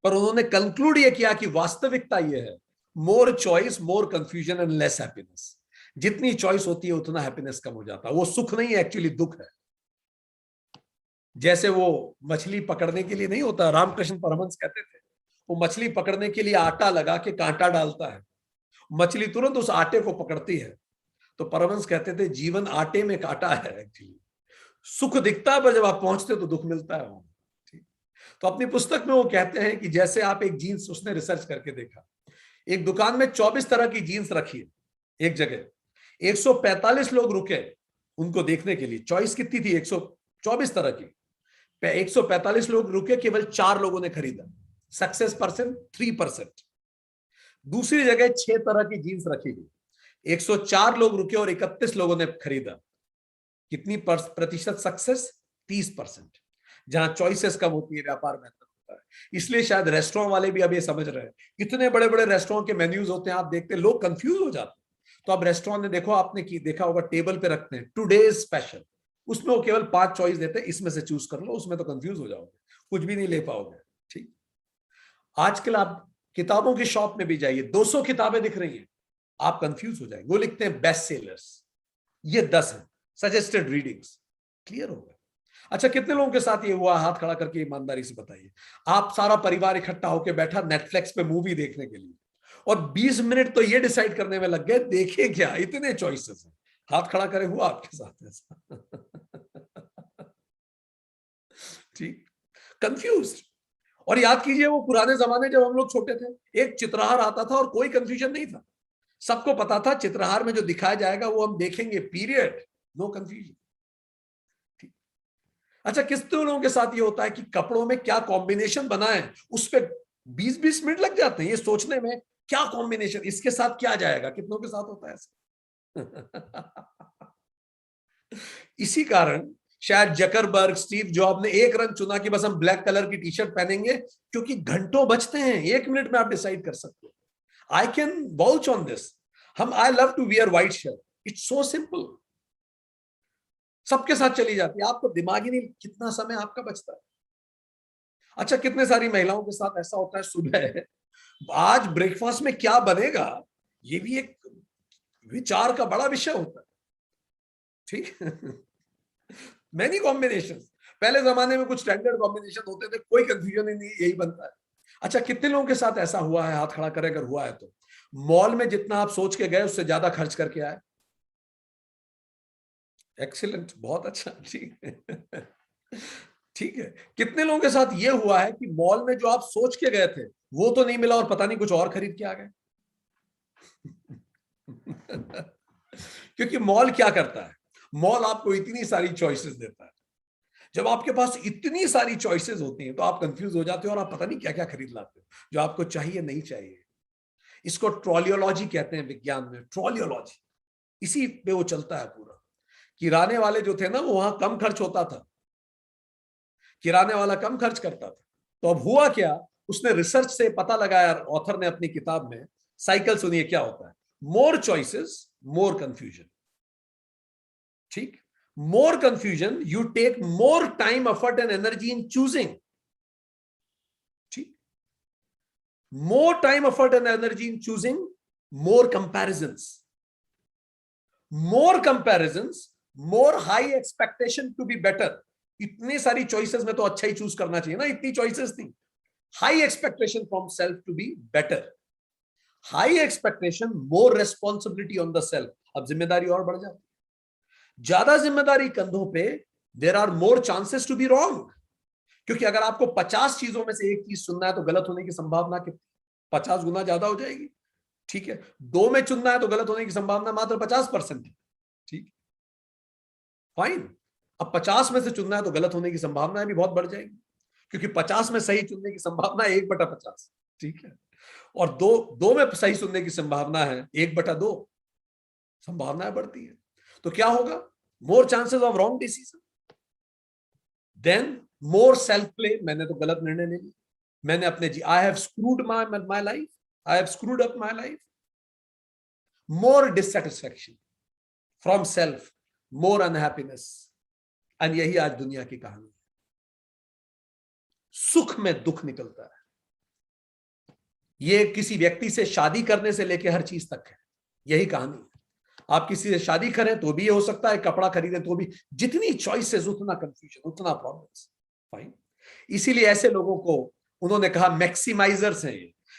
पर उन्होंने कंक्लूड ये किया कि वास्तविकता ये है, more choice, more confusion and less happiness. जितनी चॉइस होती है उतना हैप्पीनेस कम हो जाता है। वो सुख नहीं है, एक्चुअली दुख है। जैसे वो मछली पकड़ने के लिए नहीं होता, रामकृष्ण परमहंस कहते थे, वो मछली पकड़ने के लिए आटा लगा के कांटा डालता है, मछली तुरंत उस आटे को पकड़ती है। तो परमहंस कहते थे जीवन आटे में काटा है। एक्चुअली सुख दिखता है, पर जब आप पहुंचते तो दुख मिलता है वहां। ठीक, तो अपनी पुस्तक में वो कहते हैं कि जैसे आप एक जीन्स, उसने रिसर्च करके देखा, एक दुकान में 24 तरह की जीन्स रखी है एक जगह, 145 लोग रुके उनको देखने के लिए। चॉइस कितनी थी? 124 तरह की। 145 लोग रुके, केवल 4 लोगों ने खरीदा। Success percent 3%। दूसरी जगह 6 तरह की जीन्स रखी गई, 104 लोग रुके और 31 लोगों ने खरीदा। कितनी प्रतिशत सक्सेस? 30%। जहां चॉइसेस कम होती है, व्यापार बेहतर होता है। इसलिए शायद रेस्टोरेंट वाले भी अब ये समझ रहे हैं। इतने बड़े बड़े रेस्टोरेंट के मेन्यूज होते हैं, आप देखते हैं लोग कंफ्यूज हो जाते हैं। तो अब रेस्टोरेंट ने देखो, आपने देखा होगा, टेबल पे रखते हैं टुडेज स्पेशल, उसमें वो केवल 5 चॉइस देते हैं, इसमें से चूज कर लो। उसमें तो कंफ्यूज हो जाओगे, कुछ भी नहीं ले पाओगे। ठीक, आजकल आप किताबों की शॉप में भी जाइए, 200 किताबें दिख रही हैं, आप कंफ्यूज हो जाएंगे। वो लिखते हैं बेस्ट सेलर्स, ये 10 है, सजेस्टेड रीडिंग्स। क्लियर होगा? अच्छा, कितने लोगों के साथ ये हुआ? हाथ खड़ा करके ईमानदारी से बताइए। आप सारा परिवार इकट्ठा होकर बैठा नेटफ्लिक्स पे मूवी देखने के लिए, और 20 मिनट तो ये डिसाइड करने में लग गए देखे क्या, इतने चॉइसेस हैं। हाथ खड़ा करे, हुआ आपके साथ ऐसा? ठीक, कंफ्यूज। और याद कीजिए वो पुराने जमाने जब हम लोग छोटे थे, एक चित्रहार आता था और कोई कंफ्यूजन नहीं था, सबको पता था चित्रहार में जो दिखाया जाएगा वो हम देखेंगे, पीरियड, नो कंफ्यूजन। ठीक। अच्छा, कितने लोगों के साथ ये होता है कि कपड़ों में क्या कॉम्बिनेशन बनाए, उस पर 20-20 मिनट लग जाते हैं ये सोचने में, क्या कॉम्बिनेशन, इसके साथ क्या जाएगा, कितनों के साथ होता है ऐसा? इसी कारण शायद जकरबर्ग, स्टीव जॉब ने एक रंग चुना कि बस हम ब्लैक कलर की टी शर्ट पहनेंगे, क्योंकि घंटों बचते हैं, 1 मिनट में आप डिसाइड कर सकते हो। I can vouch on this. I love to wear white shirt, it's so simple, सबके साथ चली जाती है, आपको दिमाग ही नहीं कितना समय आपका बचता है। अच्छा, कितने सारी महिलाओं के साथ ऐसा होता है, सुबह आज ब्रेकफास्ट में क्या बनेगा, ये भी एक विचार का बड़ा विषय होता है। ठीक। मैनी कॉम्बिनेशन, पहले जमाने में कुछ स्टैंडर्ड कॉम्बिनेशन होते थे, कोई कंफ्यूजन ही नहीं, यही बनता है। अच्छा, कितने लोगों के साथ ऐसा हुआ है, हाथ खड़ा करें अगर हुआ है तो, मॉल में जितना आप सोच के गए उससे ज्यादा खर्च करके आए? एक्सीलेंट, बहुत अच्छा, ठीक है। ठीक है। कितने लोगों के साथ ये हुआ है कि मॉल में जो आप सोच के गए थे वो तो नहीं मिला और पता नहीं कुछ और खरीद के आ गए? क्योंकि मॉल क्या करता है, मॉल आपको इतनी सारी चॉइसेस देता है, जब आपके पास इतनी सारी चॉइसेस होती हैं तो आप कंफ्यूज हो जाते हो और आप पता नहीं क्या क्या खरीद लाते हो जो आपको चाहिए नहीं चाहिए। इसको ट्रॉलियोलॉजी कहते हैं विज्ञान में, ट्रॉलियोलॉजी, इसी पे वो चलता है पूरा। किराने वाले जो थे ना, वो वहां कम खर्च होता था, किराने वाला कम खर्च करता था, तो अब हुआ क्या, उसने रिसर्च से पता लगाया, ऑथर ने अपनी किताब में, साइकिल सुनिए क्या होता है, मोर चॉइसेस मोर कंफ्यूजन। ठीक, more confusion, you take more time, effort and energy in choosing. ठीक, more time, effort and energy in choosing, more comparisons, more comparisons, more high expectation to be better. इतनी सारी choices में तो अच्छा ही choose करना चाहिए ना, इतनी चॉइसेस थी। High expectation from self to be better, high expectation, more responsibility on the self, अब जिम्मेदारी और बढ़ जाती, ज्यादा जिम्मेदारी कंधों पे, there are more chances to be wrong. क्योंकि अगर आपको 50 चीजों में से एक चीज सुनना है तो गलत होने की संभावना कितनी, 50 गुना ज्यादा हो जाएगी। ठीक है, 2 में चुनना है तो गलत होने की संभावना मात्र 50% है। ठीक, फाइन। अब 50 में से चुनना है तो गलत होने की संभावना भी बहुत बढ़ जाएगी, क्योंकि 50 में सही चुनने की संभावना 1/50। ठीक है, और दो दो में सही सुनने की संभावना है 1/2, संभावनाएं बढ़ती है। तो क्या होगा, more chances of wrong decision, then more self play, मैंने तो गलत निर्णय ले लिया, मैंने अपने जी, I have screwed my life, I have screwed up my life, more dissatisfaction from self, more unhappiness. And यही आज दुनिया की कहानी है, सुख में दुख निकलता है। ये किसी व्यक्ति से शादी करने से लेकर हर चीज तक है, यही कहानी है। आप किसी से शादी करें तो भी ये हो सकता है, कपड़ा खरीदें तो भी, जितनी चॉइसेस उतना कंफ्यूजन, उतना प्रॉब्लम्स। फाइन, इसीलिए ऐसे लोगों को उन्होंने कहा मैक्सिमाइजर्स हैं,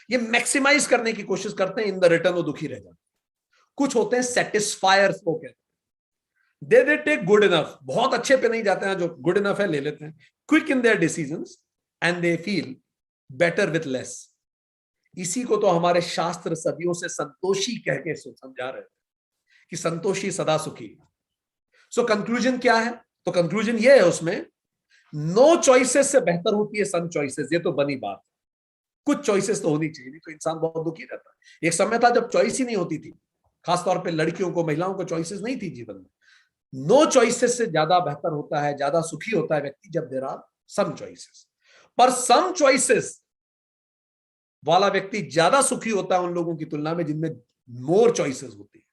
ये मैक्सिमाइज करने की कोशिश करते हैं, इन द रिटर्न वो दुखी रह जाते हैं। कुछ होते हैं सेटिस्फायर्स, वो कहते हैं दे टेक गुड इनफ, बहुत अच्छे पे नहीं जाते हैं, जो गुड इनफ है ले लेते हैं, quick in their decisions and they feel better with less. इसी को तो हमारे शास्त्र सदियों से संतोषी कह के समझा रहे हैं कि संतोषी सदा सुखी। सो कंक्लूजन क्या है, तो कंक्लूजन ये है उसमें, नो चॉइसेस से बेहतर होती है सम चॉइसेस, ये तो बनी बात, कुछ चॉइसेस तो होनी चाहिए, नहीं तो इंसान बहुत दुखी रहता है। एक समय था जब चॉइस ही नहीं होती थी, खासतौर पे लड़कियों को, महिलाओं को चॉइसेस नहीं थी जीवन में। नो चॉइसेस से ज्यादा बेहतर होता है, ज्यादा सुखी होता है व्यक्ति जब देर आर सम चॉइसेस। पर सम चॉइसेस वाला व्यक्ति ज्यादा सुखी होता है उन लोगों की तुलना में जिनमें मोर चॉइसेस होती है।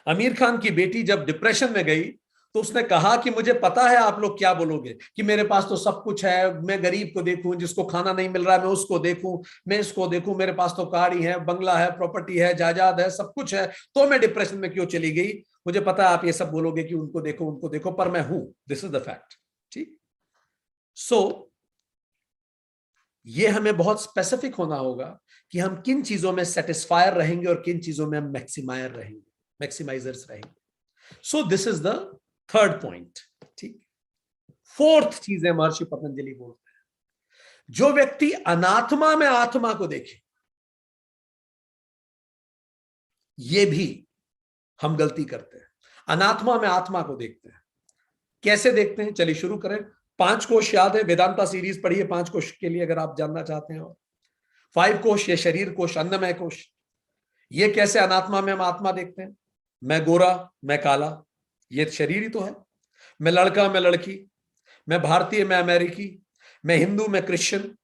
आमिर खान की बेटी जब डिप्रेशन में गई तो उसने कहा कि मुझे पता है आप लोग क्या बोलोगे, कि मेरे पास तो सब कुछ है, मैं गरीब को देखूं, जिसको खाना नहीं मिल रहा है मैं उसको देखूं, मैं इसको देखूं, मेरे पास तो गाड़ी है, बंगला है, प्रॉपर्टी है, जायदाद है, सब कुछ है, तो मैं डिप्रेशन में क्यों चली गई। मुझे पता है आप ये सब बोलोगे कि उनको देखो उनको देखो, पर मैं हूं, दिस इज द फैक्ट। ठीक, सो ये हमें बहुत स्पेसिफिक होना होगा कि हम किन चीजों में सेटिस्फायर रहेंगे और किन चीजों में हम मैक्सिमायर रहेंगे, मैक्सिमाइजर्स रहेंगे। So this is the third point. ठीक, फोर्थ चीज है महर्षि पतंजलि बोलते हैं, जो व्यक्ति अनात्मा में आत्मा को देखे, ये भी हम गलती करते हैं। अनात्मा में आत्मा को देखते हैं। कैसे देखते हैं, चलिए शुरू करें। 5 कोश याद है, वेदांता सीरीज पढ़िए 5 कोश के लिए अगर आप जानना चाहते हैं। 5 कोश, ये शरीर कोश, अन्नमय कोश, ये कैसे अनात्मा में हम आत्मा देखते हैं। मैं गोरा, मैं काला, ये शरीर ही तो है। मैं लड़का, मैं लड़की, मैं भारतीय, मैं अमेरिकी, मैं हिंदू, मैं क्रिश्चियन,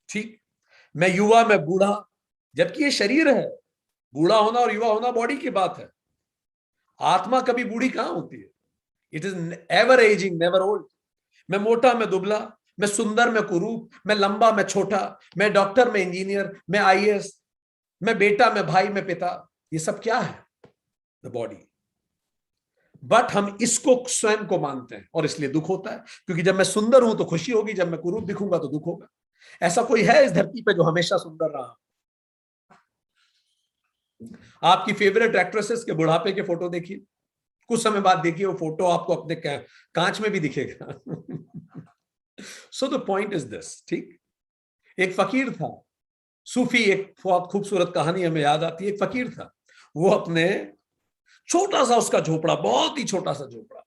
ठीक, मैं युवा, मैं बूढ़ा, जबकि ये शरीर है। बूढ़ा होना और युवा होना बॉडी की बात है। आत्मा कभी बूढ़ी कहां होती है। It is ever ageing, never old. मैं मोटा, मैं दुबला, मैं सुंदर, मैं कुरूप, मैं लंबा, मैं छोटा, मैं डॉक्टर, मैं इंजीनियर, मैं आईएएस, मैं बेटा, मैं भाई, मैं पिता, ये सब क्या है, द बॉडी। बट हम इसको स्वयं को मानते हैं और इसलिए दुख होता है, क्योंकि जब मैं सुंदर हूं तो खुशी होगी, जब मैं कुरूप दिखूंगा तो दुख होगा। ऐसा कोई है इस धरती पे जो हमेशा सुंदर रहा। आपकी फेवरेट एक्ट्रेसेस के बुढ़ापे के फोटो देखिए, कुछ समय बाद देखिए वो फोटो आपको अपने कांच में भी दिखेगा। So the point is this. ठीक, एक फकीर था, सूफी, एक बहुत खूबसूरत कहानी हमें याद आती है। एक फकीर था, वो अपने छोटा सा उसका झोपड़ा, बहुत ही छोटा सा झोपड़ा,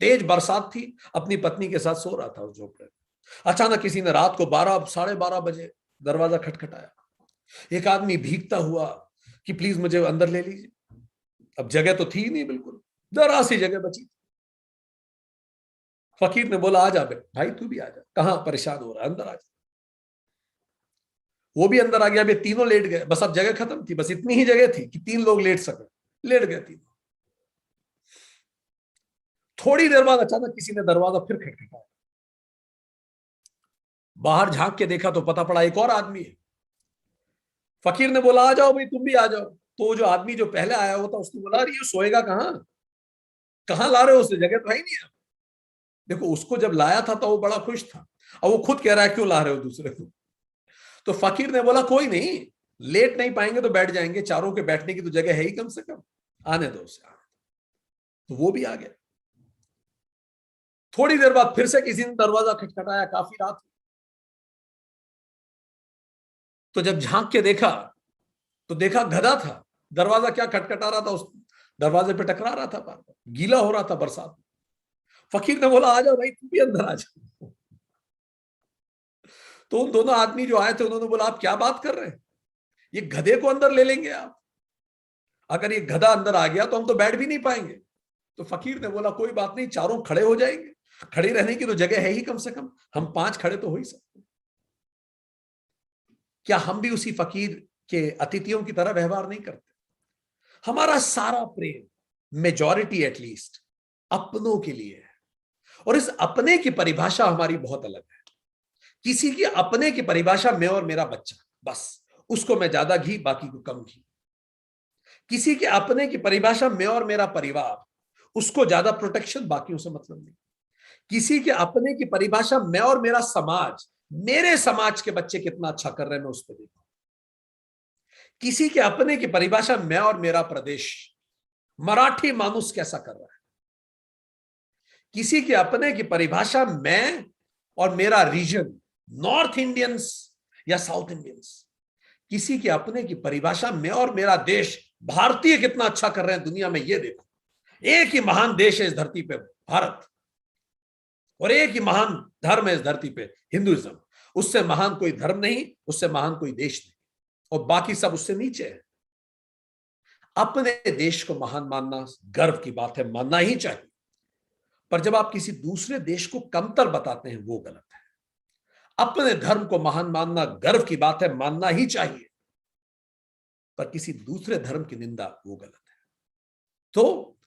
तेज बरसात थी, अपनी पत्नी के साथ सो रहा था उस झोपड़े में। अचानक किसी ने रात को 12, 12:30 बजे दरवाजा खटखटाया। एक आदमी भीगता हुआ कि प्लीज मुझे अंदर ले लीजिए। अब जगह तो थी नहीं, बिल्कुल जरा सी जगह बची। फकीर ने बोला, आ जा भाई, तू भी आ जा, कहां परेशान हो रहा है, अंदर आ जा। वो भी अंदर आ गया। अब ये तीनों लेट गए, बस अब जगह खत्म थी, बस इतनी ही जगह थी कि 3 लोग लेट सके। लेट गए तीनों। थोड़ी देर बाद अचानक किसी ने दरवाजा फिर खटखटाया। बाहर झांक के देखा तो पता पड़ा एक और आदमी है। फकीर ने बोला, आ जाओ भाई, तुम भी आ जाओ। तो जो आदमी जो पहले आया हुआ था उसने बोला, अरे ये सोएगा कहाँ, कहाँ ला रहे हो, उसे जगह तो है ही नहीं। देखो, उसको जब लाया था तो वो बड़ा खुश था, और वो खुद कह रहा है क्यों ला रहे हो दूसरे को। तो फकीर ने बोला, कोई नहीं, लेट नहीं पाएंगे तो बैठ जाएंगे, चारों के बैठने की तो जगह है ही कम से कम, आने दो उसे। तो वो भी आ गया। थोड़ी देर बाद फिर से किसी ने दरवाजा खटखटाया, काफी रात। तो जब झांक के देखा तो देखा गधा था, दरवाजा क्या खटखटा रहा था, उस दरवाजे पे टकरा रहा था, बार बार गीला हो रहा था बरसात। फकीर ने बोला, आ जाओ भाई, तू भी अंदर आ जाओ। तो उन दोनों आदमी जो आए थे उन्होंने बोला, आप क्या बात कर रहे हैं, ये गधे को अंदर ले लेंगे आप, अगर ये गधा अंदर आ गया तो हम तो बैठ भी नहीं पाएंगे। तो फकीर ने बोला, कोई बात नहीं, चारों खड़े हो जाएंगे, खड़े रहने की तो जगह है ही कम से कम, हम 5 खड़े तो हो ही सकते। क्या हम भी उसी फकीर के अतिथियों की तरह व्यवहार नहीं करते। हमारा सारा प्रेम, मेजॉरिटी एटलीस्ट, अपनों के लिए है, और इस अपने की परिभाषा हमारी बहुत अलग है। किसी की अपने की परिभाषा मैं और मेरा बच्चा, बस उसको मैं ज्यादा घी, बाकी को कम घी। किसी के अपने की परिभाषा मैं और मेरा परिवार, उसको ज्यादा प्रोटेक्शन, बाकियों से मतलब नहीं। किसी के अपने की परिभाषा मैं और मेरा समाज, मेरे समाज के बच्चे कितना अच्छा कर रहे हैं मैं उस पर देखूं। किसी के अपने की परिभाषा मैं और मेरा प्रदेश, मराठी मानुस कैसा कर रहा है। किसी के अपने की परिभाषा मैं और मेरा रीजन, नॉर्थ इंडियंस या साउथ इंडियंस। किसी के अपने की परिभाषा में और मेरा देश, भारतीय कितना अच्छा कर रहे हैं दुनिया में, ये देखो। एक ही महान देश है इस धरती पे, भारत, और एक ही महान धर्म है इस धरती पे, हिंदुइज्म। उससे महान कोई धर्म नहीं, उससे महान कोई देश नहीं, और बाकी सब उससे नीचे है। अपने देश को महान मानना गर्व की बात है, मानना ही चाहिए, पर जब आप किसी दूसरे देश को कमतर बताते हैं वो गलत है। अपने धर्म को महान मानना गर्व की बात है, मानना ही चाहिए, पर किसी दूसरे धर्म की निंदा वो गलत है। तो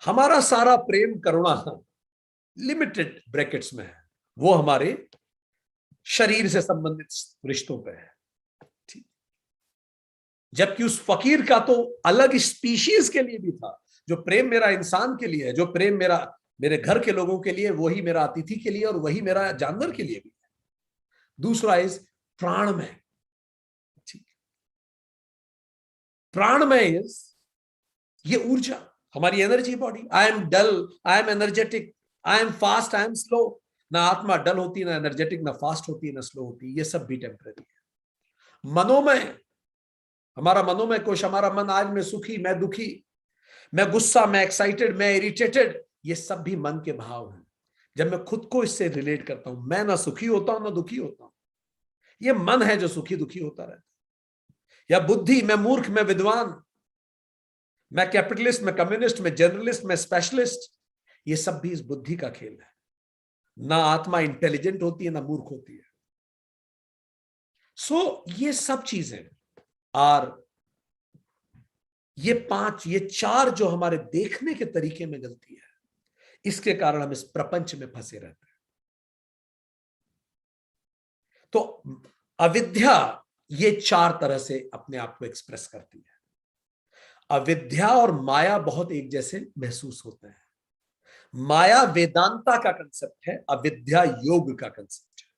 हमारा सारा प्रेम करुणा लिमिटेड ब्रैकेट्स में है, वो हमारे शरीर से संबंधित रिश्तों पे है। ठीक, जबकि उस फकीर का तो अलग स्पीशीज के लिए भी था। जो प्रेम मेरा इंसान के लिए है, जो प्रेम मेरा मेरे घर के लोगों के लिए, वही मेरा अतिथि के लिए और वही मेरा जानवर के लिए भी है। दूसरा इज प्राणमय। ठीक, प्राणमय इज ये ऊर्जा, हमारी energy body, I am dull, I am energetic, I am fast, I am slow. ना आत्मा डल होती है, ना एनर्जेटिक, ना फास्ट होती है, ना स्लो होती है, ये सब भी टेम्पररी है। मनोमय, हमारा मनोमय कोश, हमारा मन, आज मैं सुखी, मैं दुखी, मैं गुस्सा, मैं एक्साइटेड, मैं इरिटेटेड, ये सब भी मन के भाव हैं। जब मैं खुद को इससे रिलेट करता हूं, मैं ना सुखी होता हूं ना दुखी होता हूं, ये मन है जो सुखी दुखी होता रहता है। या बुद्धि, मैं मूर्ख, मैं विद्वान, मैं कैपिटलिस्ट, मैं कम्युनिस्ट, मैं जर्नलिस्ट, मैं स्पेशलिस्ट, ये सब भी इस बुद्धि का खेल है। ना आत्मा इंटेलिजेंट होती है, ना मूर्ख होती है। सो ये सब चीजें, और ये चार जो हमारे देखने के तरीके में गलती है, इसके कारण हम इस प्रपंच में फंसे रहते हैं। तो अविद्या ये चार तरह से अपने आप को एक्सप्रेस करती है। अविद्या और माया बहुत एक जैसे महसूस होते हैं। माया वेदांता का कंसेप्ट है, अविद्या योग का कंसेप्ट है।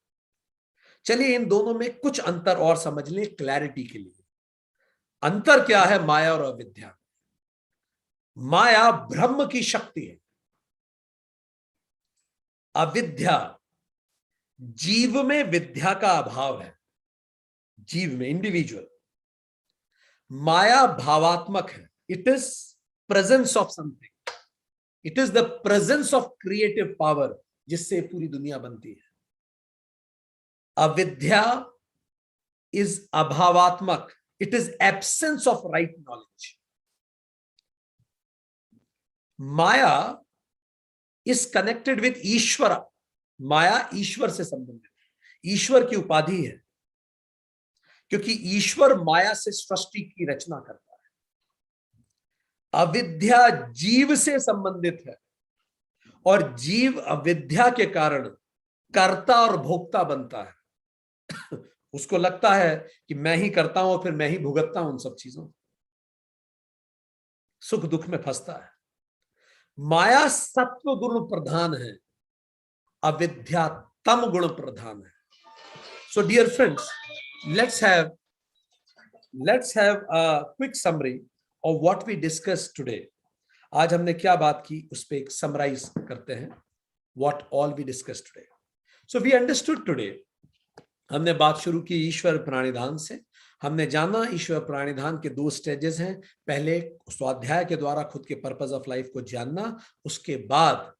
चलिए इन दोनों में कुछ अंतर और समझ लें क्लैरिटी के लिए। अंतर क्या है माया और अविद्या? माया ब्रह्म की शक्ति है, अविद्या जीव में विद्या का अभाव है। जीव में, इंडिविजुअल। माया भावात्मक है, it is presence of something, it is the presence of creative power, जिससे पूरी दुनिया बनती है। अविद्या इज अभावात्मक, it is absence of right knowledge. माया इज कनेक्टेड विथ ईश्वर, माया ईश्वर से संबंधित है, ईश्वर की उपाधि है, क्योंकि ईश्वर माया से सृष्टि की रचना करता है। अविद्या जीव से संबंधित है, और जीव अविद्या के कारण कर्ता और भोक्ता बनता है। उसको लगता है कि मैं ही करता हूं और फिर मैं ही भुगतता हूं उन सब चीजों, सुख दुख में फंसता है। माया सत्व गुण प्रधान है, अविद्या तम गुण प्रधान है। So dear friends, let's have a quick summary of what we discuss today. आज हमने क्या बात की उस पर एक समराइज करते हैं, what all we discuss today. So we understood today, हमने बात शुरू की ईश्वर प्राणिधान से। हमने जाना ईश्वर प्राणिधान के दो स्टेजेस हैं। पहले स्वाध्याय के द्वारा खुद के पर्पस ऑफ लाइफ को जानना, उसके बाद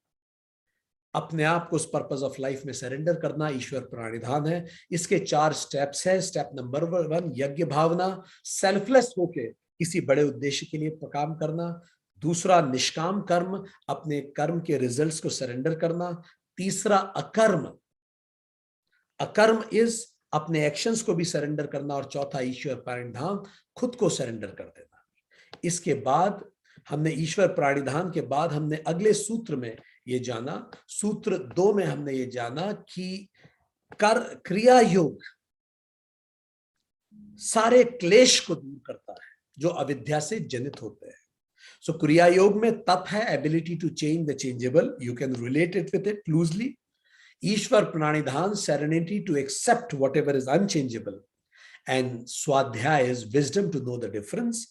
अपने आप को उस पर्पस ऑफ लाइफ में सरेंडर करना, ईश्वर प्राणिधान है। इसके 4 स्टेप्स हैं। स्टेप नंबर 1 यज्ञ भावना, सेल्फलेस होके किसी बड़े उद्देश्य के लिए काम करना। दूसरा निष्काम कर्म, अपने कर्म के रिजल्ट्स को सरेंडर करना। तीसरा अकर्म, अकर्म इज अपने एक्शंस को भी सरेंडर करना। और चौथा ईश्वर प्राणिधान, खुद को सरेंडर कर देना। इसके बाद हमने ईश्वर प्राणिधान के बाद हमने अगले सूत्र में ये जाना, सूत्र 2 में हमने ये जाना कि क्रिया योग सारे क्लेश को दूर करता है जो अविद्या से जनित होते हैं। सो क्रिया योग में तप है, ability to change the changeable, you can relate it with it loosely. ईश्वर प्राणिधान, serenity to accept whatever is unchangeable, and स्वाध्याय is wisdom to know the difference।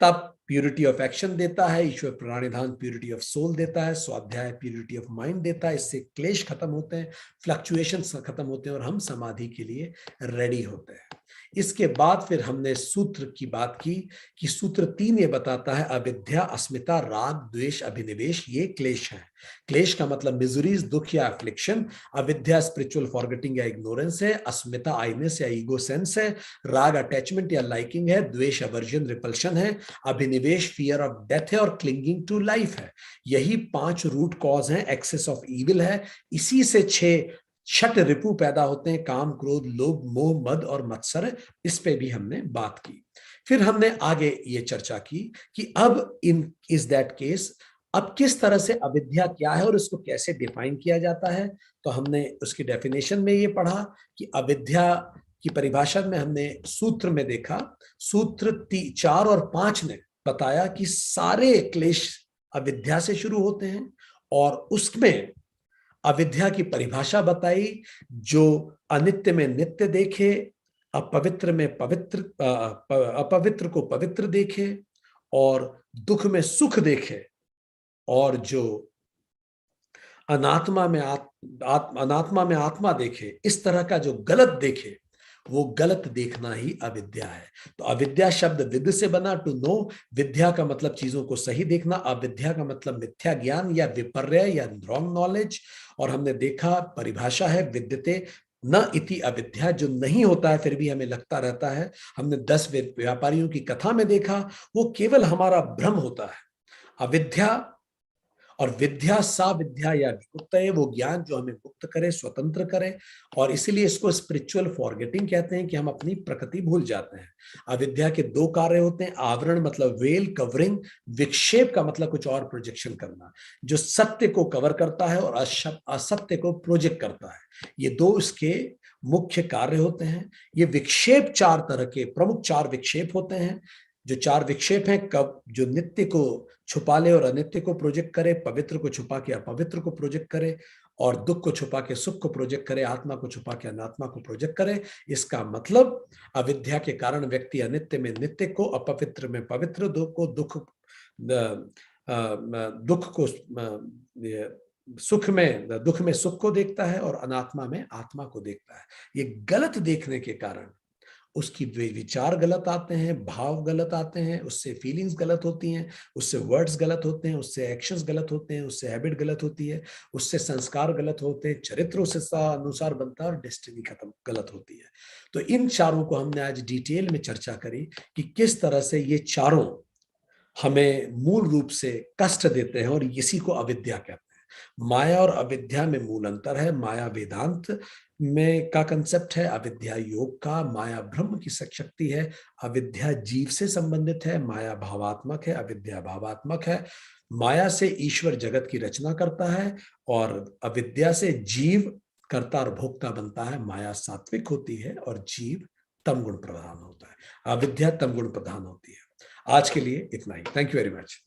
तब प्यूरिटी ऑफ एक्शन देता है, ईश्वर प्राणिधान प्यूरिटी ऑफ सोल देता है, स्वाध्याय purity of mind देता है। इससे क्लेश खत्म होते हैं, फ्लक्चुएशंस खत्म होते हैं, और हम समाधि के लिए रेडी होते हैं। इसके बाद फिर हमने सूत्र की बात की कि सूत्र 3 ये बताता है अविद्या, अस्मिता, राग, द्वेष, अभिनिवेश ये क्लेश है। क्लेश का मतलब मिजरीज, दुख या एफ्लिक्शन। अविद्या स्पिरिचुअल फॉरगेटिंग या इग्नोरेंस है, अस्मिता आइनेस या ईगो सेंस है, राग अटैचमेंट या लाइकिंग है, द्वेष अवर्जन रिपल्शन है, अभिनिवेश फियर ऑफ डेथ है, और क्लिंगिंग टू लाइफ है। यही 5 रूट कॉज हैं। एक्सेस ऑफ इविल है, इसी से 6 छठ रिपु पैदा होते हैं, काम, क्रोध, लोभ, मोह, मद और मत्सर। इस पे भी हमने बात की। फिर हमने आगे ये चर्चा की कि अब इज दैट केस, अब किस तरह से अविद्या क्या है और इसको कैसे डिफाइन किया जाता है। तो हमने उसकी डेफिनेशन में ये पढ़ा कि अविद्या की परिभाषा में हमने सूत्र में देखा, सूत्र 4 और 5 ने बताया कि सारे क्लेश अविद्या से शुरू होते हैं, और उसमें अविद्या की परिभाषा बताई, जो अनित्य में नित्य देखे, अपवित्र में पवित्र, अपवित्र को पवित्र देखे, और दुख में सुख देखे, और जो अनात्मा में अनात्मा में आत्मा देखे, इस तरह का जो गलत देखे, वो गलत देखना ही अविद्या है। तो अविद्या शब्द विद से बना, टू नो। विद्या का मतलब चीजों को सही देखना, अविद्या का मतलब मिथ्या ज्ञान या विपर्य या रॉन्ग नॉलेज। और हमने देखा परिभाषा है विद्यते न इति अविद्या, जो नहीं होता है फिर भी हमें लगता रहता है। हमने 10 व्यापारियों की कथा में देखा, वो केवल हमारा भ्रम होता है। अविद्या और विद्या सा विद्या या विमुक्त है, वो ज्ञान जो हमें मुक्त करे, स्वतंत्र करे। और इसीलिए इसको स्पिरिचुअल फॉरगेटिंग कहते हैं कि हम अपनी प्रकृति भूल जाते हैं। अविद्या के 2 कार्य होते हैं, आवरण मतलब वेल, कवरिंग। विक्षेप का मतलब कुछ और प्रोजेक्शन करना, जो सत्य को कवर करता है और असत्य को प्रोजेक्ट करता है। ये 2 इसके मुख्य कार्य होते हैं। ये विक्षेप 4 तरह के प्रमुख 4 विक्षेप होते हैं। जो 4 विक्षेप हैं, कब जो नित्य को छुपा ले और अनित्य को प्रोजेक्ट करे, पवित्र को छुपा के अपवित्र को प्रोजेक्ट करे, और दुख को छुपा के सुख को प्रोजेक्ट करे, आत्मा को छुपा के अनात्मा को प्रोजेक्ट करे। इसका मतलब अविद्या के कारण व्यक्ति अनित्य में नित्य को, अपवित्र में पवित्र को, दुख को दुख में सुख को देखता है और अनात्मा में आत्मा को देखता है। ये गलत देखने के कारण उसकी विचार गलत आते हैं, भाव गलत आते हैं, उससे फीलिंग्स गलत होती हैं, उससे वर्ड्स गलत होते हैं, उससे एक्शंस गलत होते हैं, उससे हैबिट गलत होती है, उससे संस्कार गलत होते हैं, चरित्र उससे अनुसार बनता है और डेस्टिनी खत्म गलत होती है। तो इन चारों को हमने आज डिटेल में चर्चा करी कि किस तरह से ये चारों हमें मूल रूप से कष्ट देते हैं, और इसी को अविद्या कहते हैं। माया और अविद्या में मूल अंतर है। माया वेदांत में का कंसेप्ट है, अविद्या योग का। माया ब्रह्म की शक्ति है, अविद्या जीव से संबंधित है। माया भावात्मक है, अविद्या भावात्मक है। माया से ईश्वर जगत की रचना करता है और अविद्या से जीव कर्ता और भोक्ता बनता है। माया सात्विक होती है और जीव तमगुण प्रधान होता है। अविद्या तमगुण प्रधान होती है। आज के लिए इतना ही। Thank you very much.